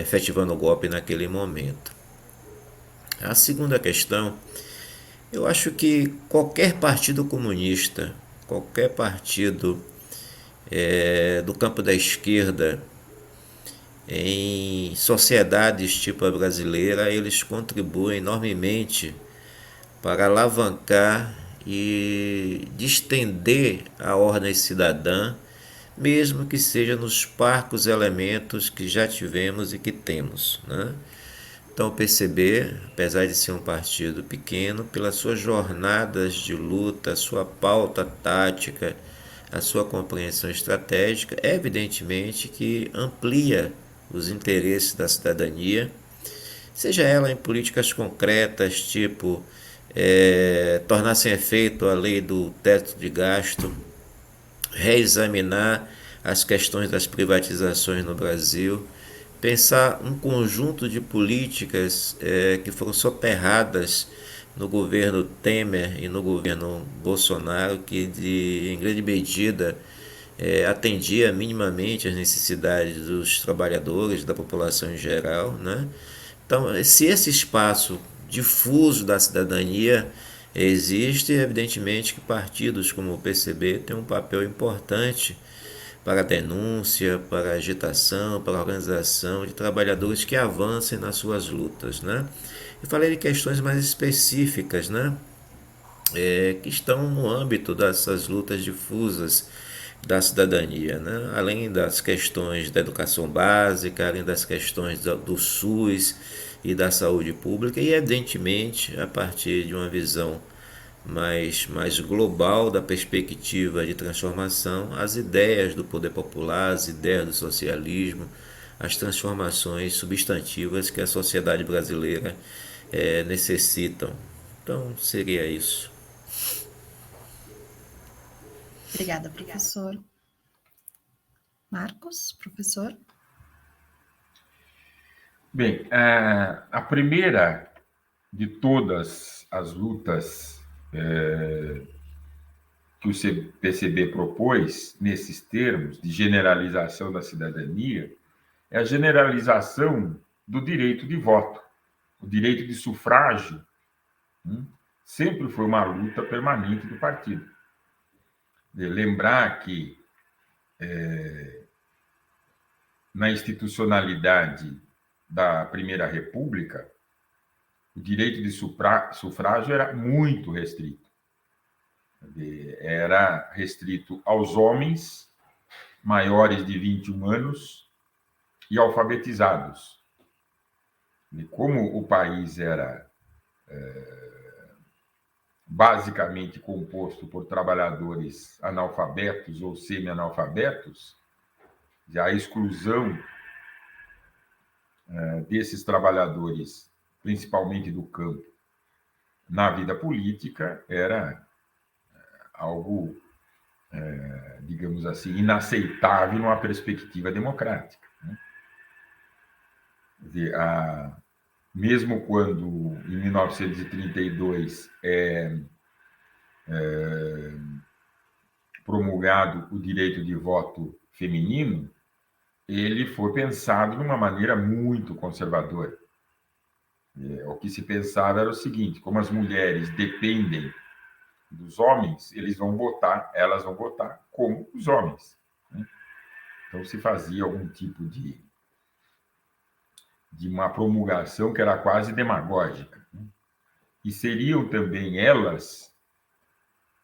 efetivando o golpe naquele momento. A segunda questão, eu acho que qualquer partido comunista, qualquer partido do campo da esquerda, em sociedades tipo a brasileira, eles contribuem enormemente para alavancar e distender a ordem cidadã, mesmo que seja nos parcos elementos que já tivemos e que temos, né? Então o PCB, apesar de ser um partido pequeno, pelas suas jornadas de luta, a sua pauta tática, a sua compreensão estratégica, evidentemente que amplia os interesses da cidadania, seja ela em políticas concretas, tipo tornar sem efeito a lei do teto de gasto, reexaminar as questões das privatizações no Brasil, pensar um conjunto de políticas que foram soterradas no governo Temer e no governo Bolsonaro, que em grande medida atendia minimamente as necessidades dos trabalhadores, da população em geral, né? Então, se esse espaço difuso da cidadania existe, evidentemente que partidos como o PCB têm um papel importante para a denúncia, para a agitação, para a organização de trabalhadores que avancem nas suas lutas, né? Eu falei de questões mais específicas, né? Que estão no âmbito dessas lutas difusas da cidadania, né? Além das questões da educação básica, além das questões do SUS e da saúde pública, e evidentemente a partir de uma visão mais global da perspectiva de transformação, as ideias do poder popular, as ideias do socialismo, as transformações substantivas que a sociedade brasileira necessitam. Então, seria isso. Obrigada, professor. Marcos, professor? Bem, a primeira de todas as lutas que o PCB propôs, nesses termos de generalização da cidadania, é a generalização do direito de voto. O direito de sufrágio sempre foi uma luta permanente do partido. Lembrar que na institucionalidade da Primeira República, o direito de sufrágio era muito restrito. Era restrito aos homens maiores de 21 anos e alfabetizados. E como o país era basicamente composto por trabalhadores analfabetos ou semi-analfabetos, a exclusão desses trabalhadores, principalmente do campo, na vida política era algo, digamos assim, inaceitável numa perspectiva democrática. Mesmo quando, em 1932, é promulgado o direito de voto feminino, ele foi pensado de uma maneira muito conservadora. O que se pensava era o seguinte: como as mulheres dependem dos homens, elas vão votar como os homens. Então se fazia algum tipo de uma promulgação que era quase demagógica. E seriam também elas,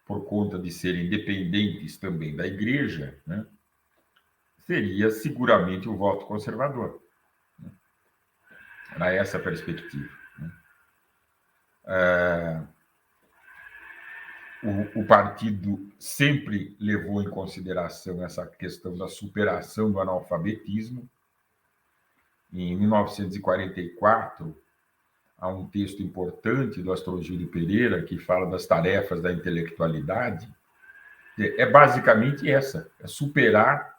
por conta de serem dependentes também da igreja, seria seguramente o voto conservador. Era essa a perspectiva. O partido sempre levou em consideração essa questão da superação do analfabetismo. Em 1944, há um texto importante do Astrogílio Pereira que fala das tarefas da intelectualidade. É basicamente essa: é superar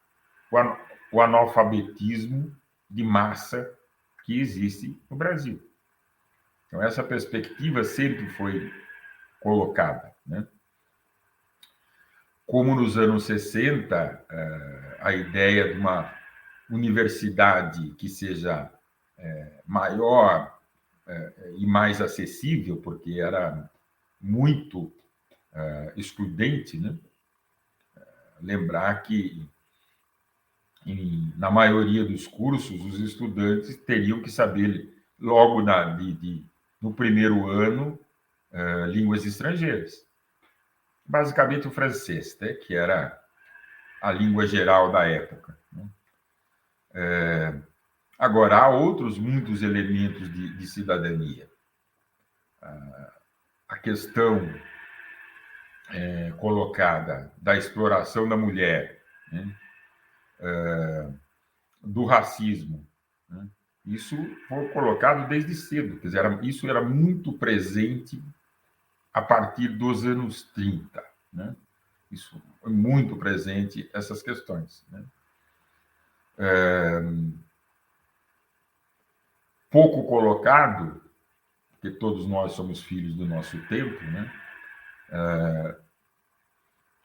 o analfabetismo de massa que existe no Brasil. Então, essa perspectiva sempre foi colocada. Como nos anos 60, a ideia de uma universidade que seja maior e mais acessível, porque era muito excludente, lembrar que na maioria dos cursos os estudantes teriam que saber logo no primeiro ano línguas estrangeiras, basicamente o francês, que era a língua geral da época. Agora, há muitos elementos de cidadania. A questão colocada da exploração da mulher, do racismo, isso foi colocado desde cedo. Quer dizer, isso era muito presente a partir dos anos 30. Isso foi muito presente, essas questões. Pouco colocado, porque todos nós somos filhos do nosso tempo,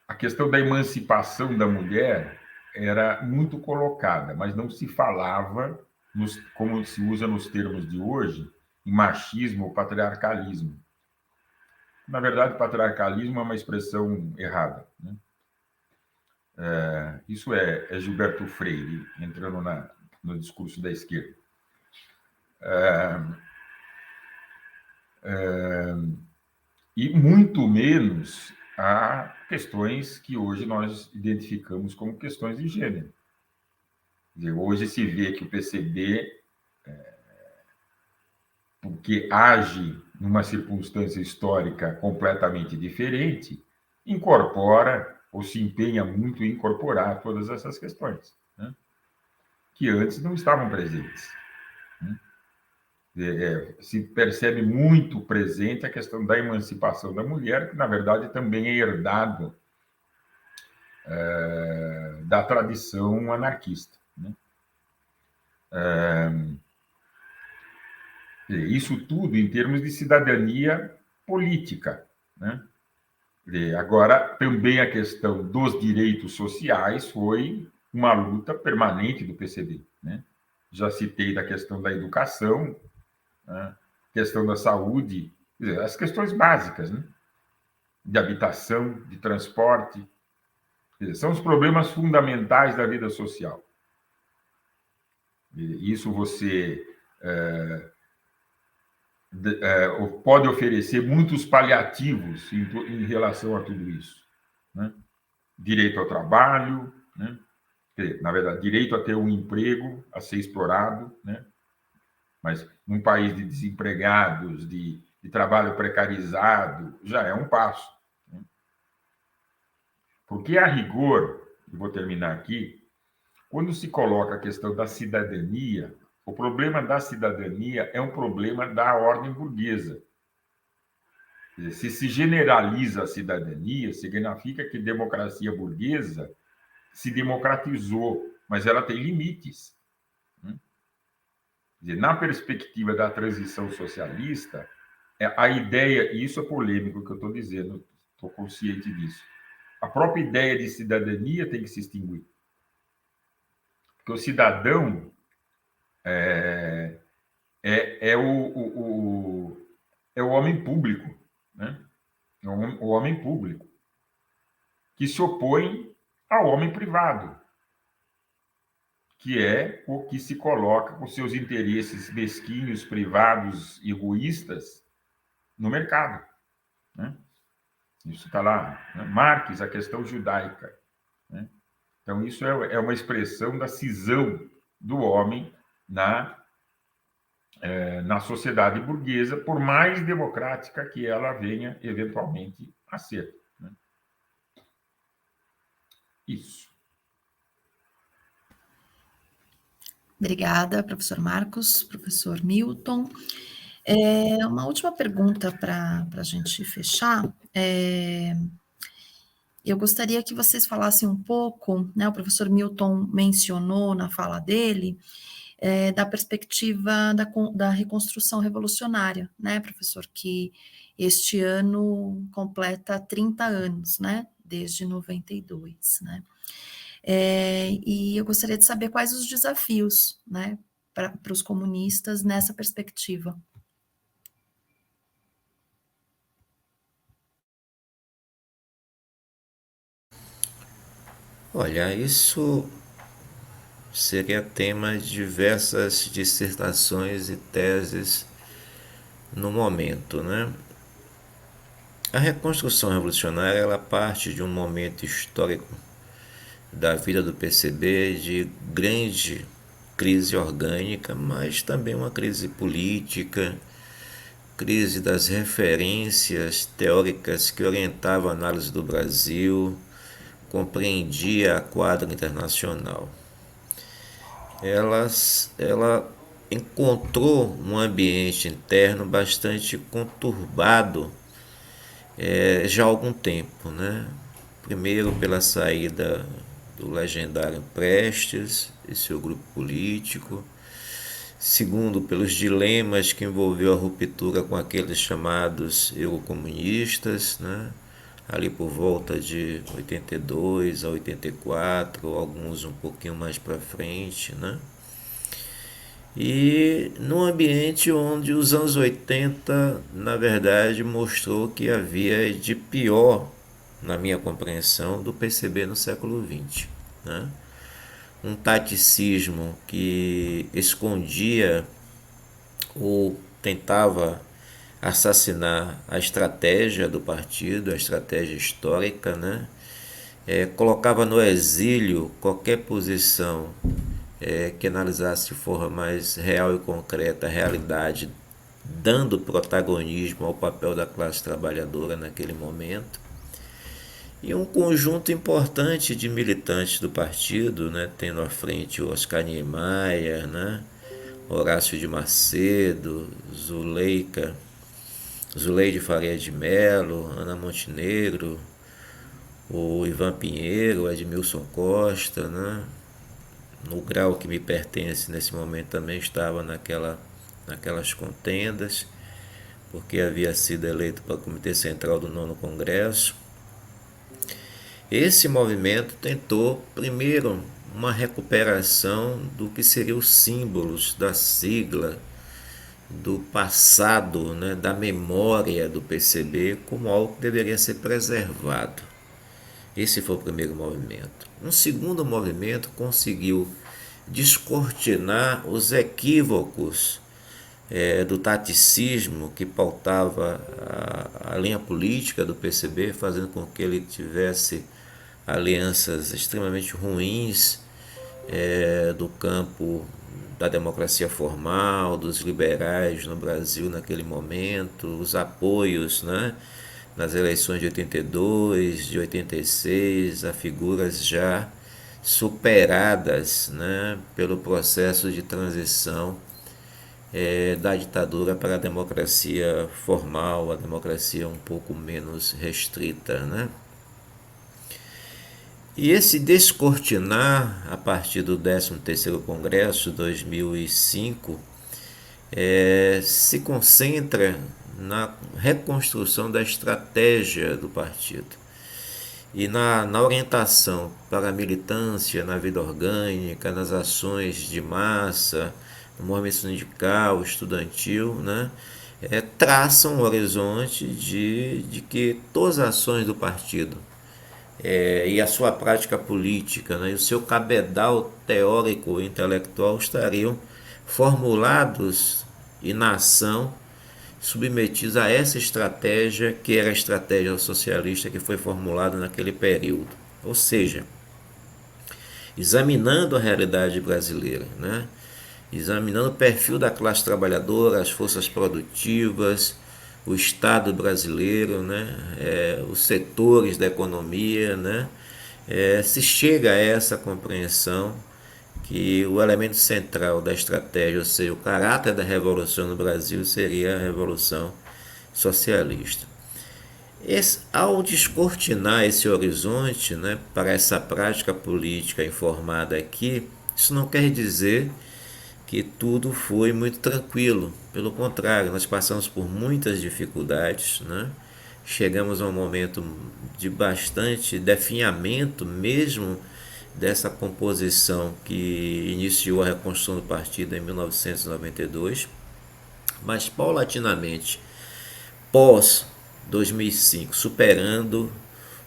a questão da emancipação da mulher era muito colocada, mas não se falava, como se usa nos termos de hoje, em machismo ou patriarcalismo. Na verdade, patriarcalismo é uma expressão errada. Isso é Gilberto Freire, entrando no discurso da esquerda. E muito menos a questões que hoje nós identificamos como questões de gênero. Quer dizer, hoje se vê que o PCB, porque age numa circunstância histórica completamente diferente, incorpora ou se empenha muito em incorporar todas essas questões, que antes não estavam presentes. Se percebe muito presente a questão da emancipação da mulher, que, na verdade, também é herdado da tradição anarquista. Isso tudo em termos de cidadania política. Agora, também a questão dos direitos sociais foi uma luta permanente do PCB, né? Já citei da questão da educação, né? Questão da saúde, as questões básicas, né? De habitação, de transporte, são os problemas fundamentais da vida social. Isso você pode oferecer muitos paliativos em relação a tudo isso, né? Direito ao trabalho, né? Na verdade, direito a ter um emprego, a ser explorado, né? Mas num país de desempregados, de trabalho precarizado, já é um passo, né? Porque, a rigor, e vou terminar aqui, quando se coloca a questão da cidadania, o problema da cidadania é um problema da ordem burguesa. Se generaliza a cidadania, significa que a democracia burguesa se democratizou, mas ela tem limites. Na perspectiva da transição socialista, a ideia, e isso é polêmico que eu estou dizendo, estou consciente disso, a própria ideia de cidadania tem que se extinguir. Porque o cidadão é o homem público, né? O homem público, que se opõe ao homem privado, que é o que se coloca com seus interesses mesquinhos, privados, egoístas, no mercado, né? Isso está lá, né? Marx, a questão judaica, né? Então, isso é uma expressão da cisão do homem na sociedade burguesa, por mais democrática que ela venha, eventualmente, a ser, né? Isso. Obrigada, professor Marcos, professor Milton. Uma última pergunta para a gente fechar. Eu gostaria que vocês falassem um pouco, né? O professor Milton mencionou na fala dele, da perspectiva da reconstrução revolucionária, né, professor? Que este ano completa 30 anos, né? Desde 92, né? E eu gostaria de saber quais os desafios, né, para os comunistas nessa perspectiva. Olha, isso seria tema de diversas dissertações e teses no momento, né? A reconstrução revolucionária, ela parte de um momento histórico da vida do PCB de grande crise orgânica, mas também uma crise política, crise das referências teóricas que orientavam a análise do Brasil, compreendia a quadra internacional. Ela encontrou um ambiente interno bastante conturbado já há algum tempo, né? Primeiro pela saída do legendário Prestes e seu grupo político. Segundo, pelos dilemas que envolveu a ruptura com aqueles chamados eurocomunistas, né? Ali por volta de 82 a 84, alguns um pouquinho mais para frente, né? E num ambiente onde os anos 80, na verdade, mostrou que havia de pior, na minha compreensão, do PCB no século XX, né? Um taticismo que escondia ou tentava assassinar a estratégia do partido, a estratégia histórica, né? Colocava no exílio qualquer posição que analisasse de forma mais real e concreta a realidade, dando protagonismo ao papel da classe trabalhadora naquele momento. E um conjunto importante de militantes do partido, né, tendo à frente o Oscar Niemeyer, né, Horácio de Macedo, Zuleide Faria de Mello, Ana Montenegro, o Ivan Pinheiro, o Edmilson Costa, né, no grau que me pertence nesse momento também estava naquelas contendas, porque havia sido eleito para o Comitê Central do 9º Congresso. Esse movimento tentou, primeiro, uma recuperação do que seriam os símbolos da sigla, do passado, né, da memória do PCB, como algo que deveria ser preservado. Esse foi o primeiro movimento. Um segundo movimento conseguiu descortinar os equívocos do taticismo que pautava a linha política do PCB, fazendo com que ele tivesse alianças extremamente ruins do campo da democracia formal, dos liberais no Brasil naquele momento, os apoios, né, nas eleições de 82, de 86, a figuras já superadas, né, pelo processo de transição da ditadura para a democracia formal, a democracia um pouco menos restrita, né? E esse descortinar, a partir do 13º Congresso, 2005, se concentra na reconstrução da estratégia do partido e na orientação para a militância, na vida orgânica, nas ações de massa, no movimento sindical, estudantil, né? Traçam um horizonte de que todas as ações do partido e a sua prática política, né, e o seu cabedal teórico e intelectual estariam formulados e na ação submetidos a essa estratégia que era a estratégia socialista que foi formulada naquele período. Ou seja, examinando a realidade brasileira, né, examinando o perfil da classe trabalhadora, as forças produtivas, o Estado brasileiro, né, os setores da economia, né, se chega a essa compreensão que o elemento central da estratégia, ou seja, o caráter da revolução no Brasil, seria a revolução socialista. Ao descortinar esse horizonte, né, para essa prática política informada aqui, isso não quer dizer que tudo foi muito tranquilo. Pelo contrário, nós passamos por muitas dificuldades, né? Chegamos a um momento de bastante definhamento mesmo dessa composição que iniciou a reconstrução do partido em 1992, mas paulatinamente, pós 2005, superando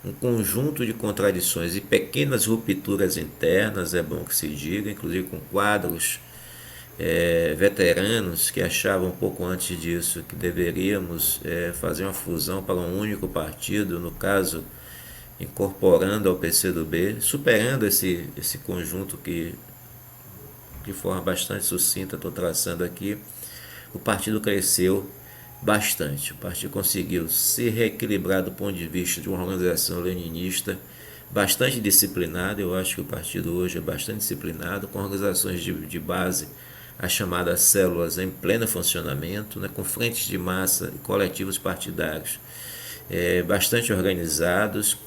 um conjunto de contradições e pequenas rupturas internas, é bom que se diga, inclusive com quadros veteranos que achavam um pouco antes disso que deveríamos fazer uma fusão para um único partido, no caso incorporando ao PCdoB, superando esse conjunto que de forma bastante sucinta estou traçando aqui. O partido cresceu bastante, o partido conseguiu se reequilibrar do ponto de vista de uma organização leninista bastante disciplinada. Eu acho que o partido hoje é bastante disciplinado, com organizações de base, as chamadas células em pleno funcionamento, né, com frentes de massa e coletivos partidários bastante organizados.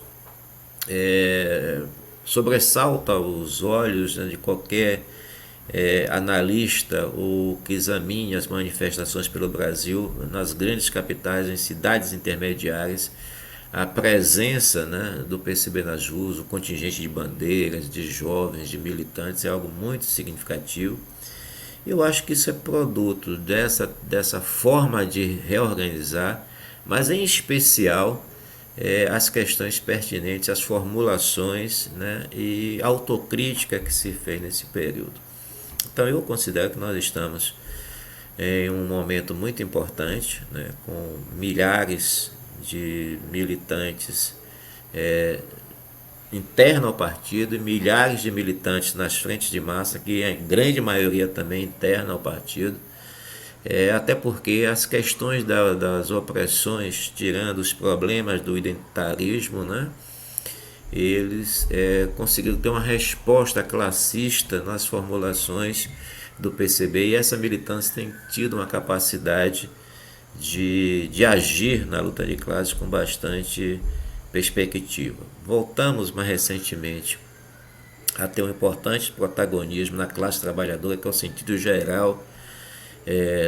Sobressalta os olhos, né, de qualquer analista ou que examine as manifestações pelo Brasil, nas grandes capitais, em cidades intermediárias, a presença, né, do PCB nas ruas, o contingente de bandeiras, de jovens, de militantes, é algo muito significativo. Eu acho que isso é produto dessa forma de reorganizar, mas em especial as questões pertinentes às formulações, né, e autocrítica que se fez nesse período. Então eu considero que nós estamos em um momento muito importante, né, com milhares de militantes interno ao partido e milhares de militantes nas frentes de massa, que em grande maioria também interna ao partido, até porque as questões das opressões, tirando os problemas do identitarismo, né, eles conseguiram ter uma resposta classista nas formulações do PCB, e essa militância tem tido uma capacidade de agir na luta de classes com bastante perspectiva. Voltamos mais recentemente a ter um importante protagonismo na classe trabalhadora, que é o sentido geral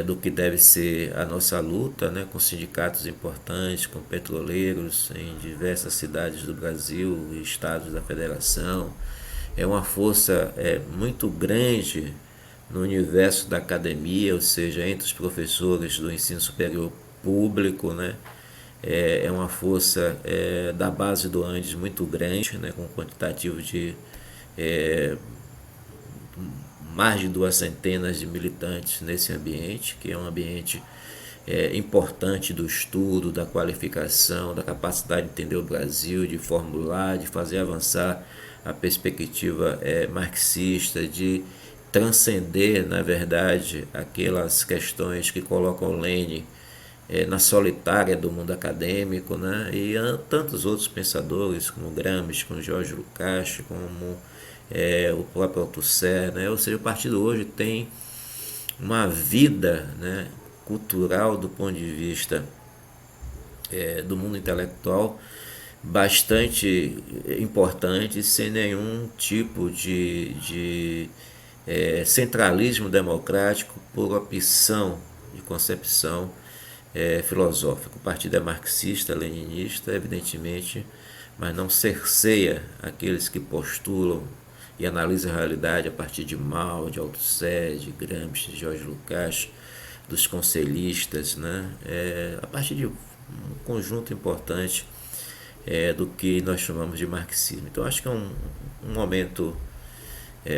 do que deve ser a nossa luta, né, com sindicatos importantes, com petroleiros em diversas cidades do Brasil e estados da federação. É uma força muito grande no universo da academia, ou seja, entre os professores do ensino superior público, né? É uma força da base do Andes muito grande, né? Com um quantitativo de mais de 2 centenas de militantes nesse ambiente, que é um ambiente importante do estudo, da qualificação, da capacidade de entender o Brasil, de formular, de fazer avançar a perspectiva marxista, de transcender, na verdade, aquelas questões que colocam Lenin na solitária do mundo acadêmico, né? E há tantos outros pensadores, como Gramsci, como Jorge Lukács, como o próprio Althusser, né? Ou seja, o partido hoje tem uma vida, né, cultural do ponto de vista do mundo intelectual bastante importante, sem nenhum tipo de centralismo democrático por opção de concepção filosófica. O partido é marxista, leninista, evidentemente, mas não cerceia aqueles que postulam e analisam a realidade a partir de Mao, de Althusser, de Gramsci, de Jorge Lukács, dos conselhistas, né? A partir de um conjunto importante do que nós chamamos de marxismo. Então acho que é um momento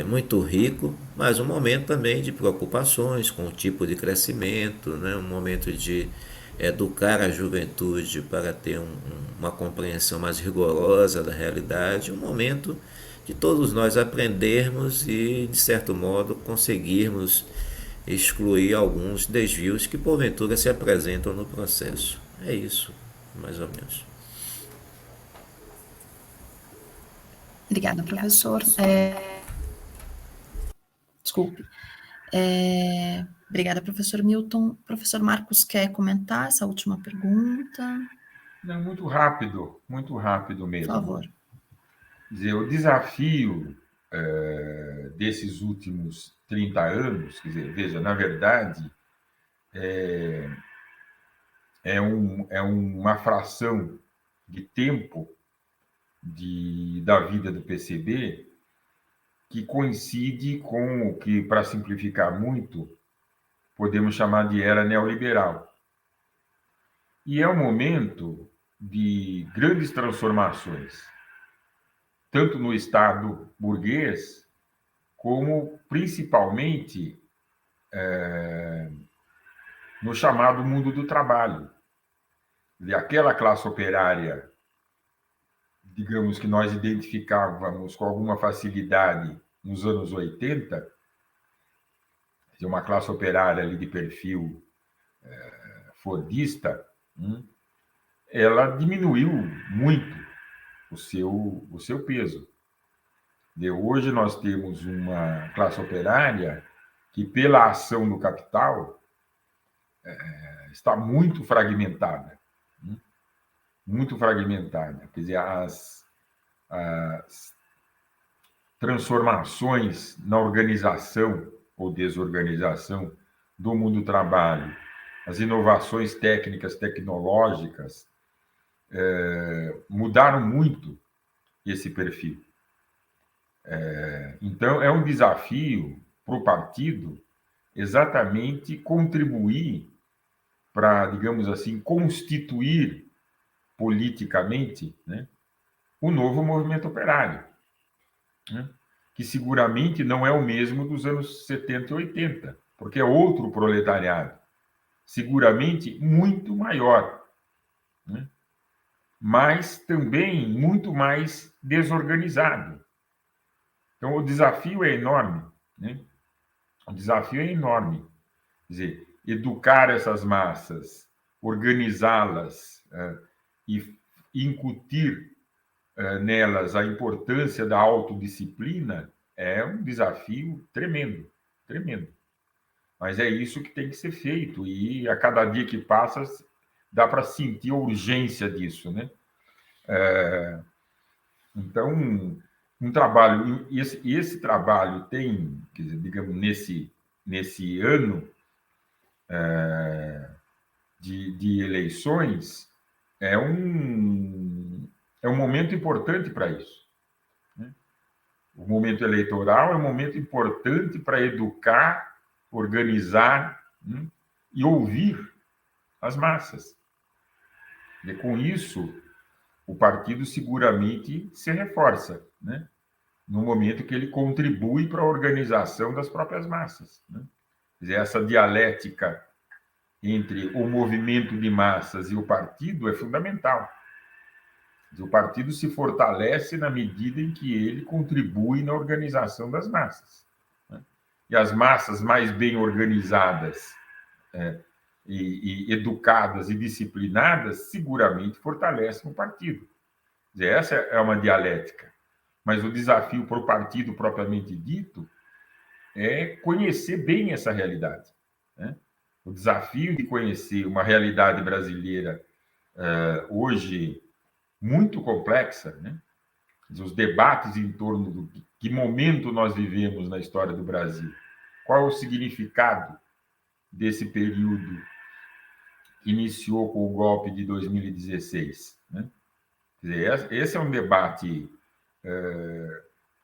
muito rico, mas um momento também de preocupações com o tipo de crescimento, né? Um momento de educar a juventude para ter uma compreensão mais rigorosa da realidade, um momento de todos nós aprendermos e, de certo modo, conseguirmos excluir alguns desvios que porventura se apresentam no processo. É isso, mais ou menos. Obrigada, professor. Desculpe. Obrigada, professor Milton. Professor Marcos, quer comentar essa última pergunta? Não, muito rápido mesmo. Por favor. Quer dizer, o desafio desses últimos 30 anos, quer dizer, veja, na verdade, é uma fração de tempo da vida do PCB que coincide com o que, para simplificar muito, podemos chamar de era neoliberal. E é um momento de grandes transformações, tanto no Estado burguês, como principalmente no chamado mundo do trabalho. E aquela classe operária, digamos que nós identificávamos com alguma facilidade nos anos 80, uma classe operária ali de perfil fordista, ela diminuiu muito o seu peso. E hoje nós temos uma classe operária que, pela ação do capital, está muito fragmentada. Muito fragmentada. Quer dizer, as transformações na organização ou desorganização do mundo do trabalho, as inovações técnicas, tecnológicas, mudaram muito esse perfil. Então, é um desafio para o partido exatamente contribuir para, digamos assim, constituir politicamente, né, o novo movimento operário, né, que seguramente não é o mesmo dos anos 70 e 80, porque é outro proletariado, seguramente muito maior, né, mas também muito mais desorganizado. Então, o desafio é enorme, né? O desafio é enorme. Quer dizer, educar essas massas, organizá-las e incutir nelas a importância da autodisciplina é um desafio tremendo, tremendo. Mas é isso que tem que ser feito e a cada dia que passa dá para sentir a urgência disso, né? Então, um trabalho, esse trabalho tem, quer dizer, digamos, nesse ano, de eleições é um momento importante para isso. Né? O momento eleitoral é um momento importante para educar, organizar, né? E ouvir as massas. E com isso, o partido seguramente se reforça, né? No momento que ele contribui para a organização das próprias massas. Né? Quer dizer, essa dialética entre o movimento de massas e o partido é fundamental. O partido se fortalece na medida em que ele contribui na organização das massas. Né? E as massas mais bem organizadas e educadas e disciplinadas seguramente fortalecem o partido. Quer dizer, essa é uma dialética. Mas o desafio para o partido propriamente dito é conhecer bem essa realidade. Né? O desafio de conhecer uma realidade brasileira hoje muito complexa, né? Os debates em torno do que momento nós vivemos na história do Brasil, qual é o significado desse período que iniciou com o golpe de 2016. Né? Quer dizer, esse é um debate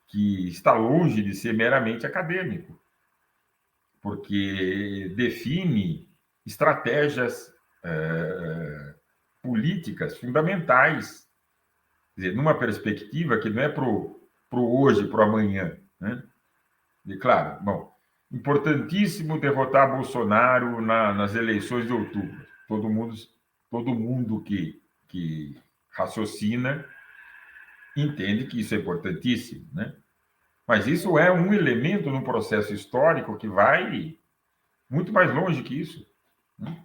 que está longe de ser meramente acadêmico, porque define estratégias políticas fundamentais, quer dizer, numa perspectiva que não é para o hoje, para o amanhã. Né? E, claro, bom, importantíssimo derrotar Bolsonaro nas eleições de outubro. Todo mundo que raciocina entende que isso é importantíssimo, né? Mas isso é um elemento no processo histórico que vai muito mais longe que isso. Né?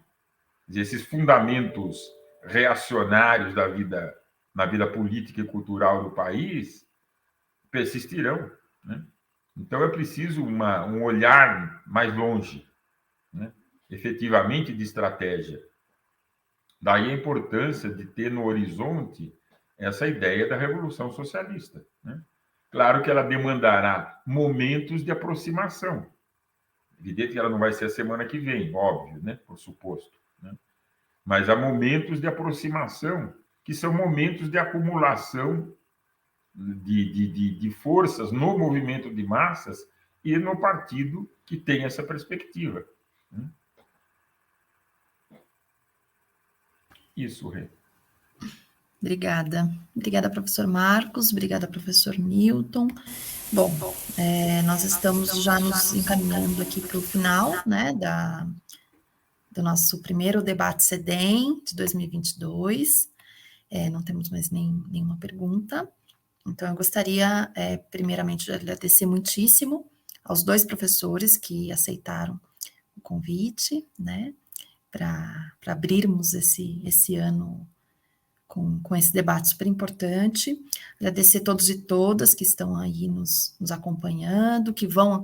Esses fundamentos reacionários na vida política e cultural do país persistirão. Né? Então é preciso um olhar mais longe, né? Efetivamente de estratégia. Daí a importância de ter no horizonte essa ideia da Revolução Socialista. Né? Claro que ela demandará momentos de aproximação. Evidente que ela não vai ser a semana que vem, óbvio, né? Por suposto. Né? Mas há momentos de aproximação, que são momentos de acumulação de forças no movimento de massas e no partido que tem essa perspectiva. Né? Isso, Rê. Obrigada. Obrigada, professor Marcos. Obrigada, professor Newton. Bom, nós estamos já nos encaminhando aqui para o final, né, do nosso primeiro debate CEDEM de 2022. Não temos mais nenhuma pergunta. Então, eu gostaria, primeiramente, de agradecer muitíssimo aos dois professores que aceitaram o convite, né, para abrirmos esse ano com esse debate super importante. Agradecer a todos e todas que estão aí nos acompanhando, que vão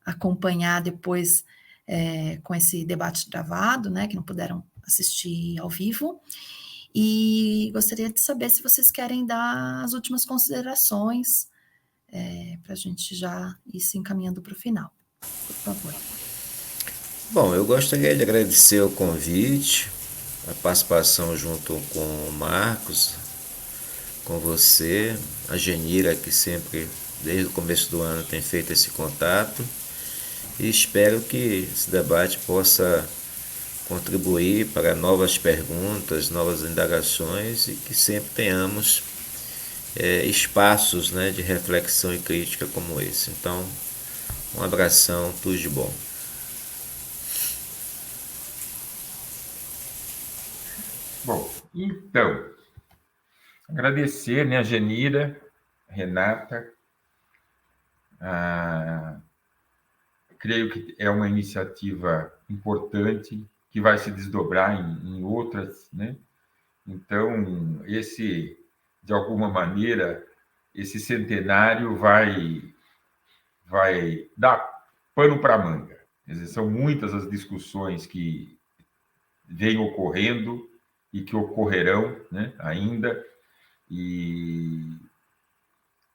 acompanhar depois com esse debate gravado, né, que não puderam assistir ao vivo. E gostaria de saber se vocês querem dar as últimas considerações para a gente já ir se encaminhando para o final. Por favor. Bom, eu gostaria de agradecer o convite, a participação junto com o Marcos, com você, a Genira, que sempre, desde o começo do ano, tem feito esse contato. E espero que esse debate possa contribuir para novas perguntas, novas indagações e que sempre tenhamos espaços, né, de reflexão e crítica como esse. Então, um abração, tudo de bom. Bom, então, agradecer, né, a Genira, a Renata. Creio que é uma iniciativa importante que vai se desdobrar em outras, né? Então, de alguma maneira, esse centenário vai dar pano para manga. Quer dizer, são muitas as discussões que vêm ocorrendo e que ocorrerão, né, ainda, e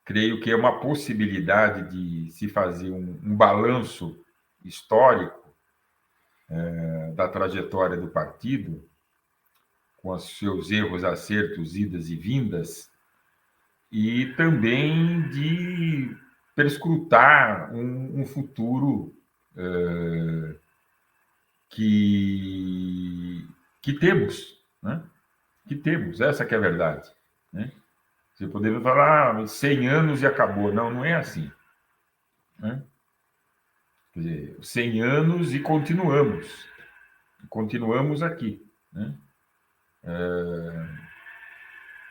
creio que é uma possibilidade de se fazer um balanço histórico da trajetória do partido, com os seus erros, acertos, idas e vindas, e também de perscrutar um futuro que temos, né? Que temos, essa que é a verdade, né? Você poderia falar 100 anos e acabou. Não, não é assim, né? Quer dizer, 100 anos e continuamos aqui, né?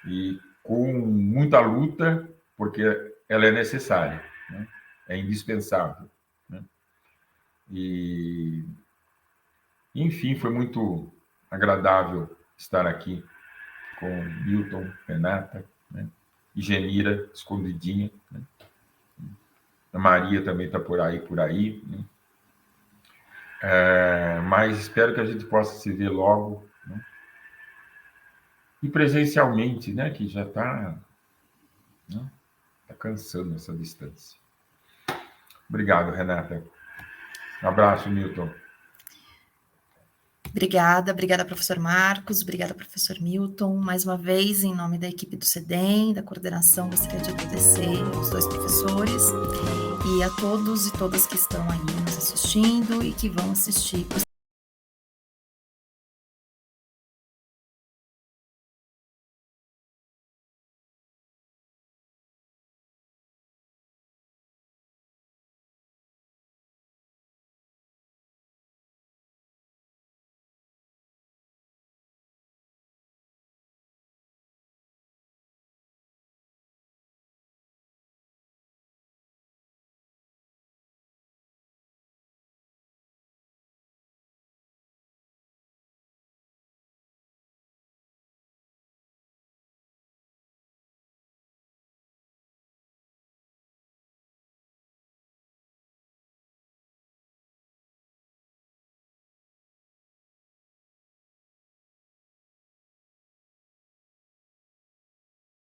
E com muita luta, porque ela é necessária, né? É indispensável, né? E, enfim, foi muito agradável estar aqui com Milton, Renata, né? E Genira, escondidinha, né? A Maria também está por aí, né? Mas espero que a gente possa se ver logo, né? E presencialmente, né? Que já está, né? Tá cansando essa distância. Obrigado, Renata. Um abraço, Milton. Obrigada, professor Marcos, obrigada, professor Milton. Mais uma vez, em nome da equipe do CEDEM, da coordenação, gostaria de agradecer aos dois professores e a todos e todas que estão aí nos assistindo e que vão assistir posteriormente.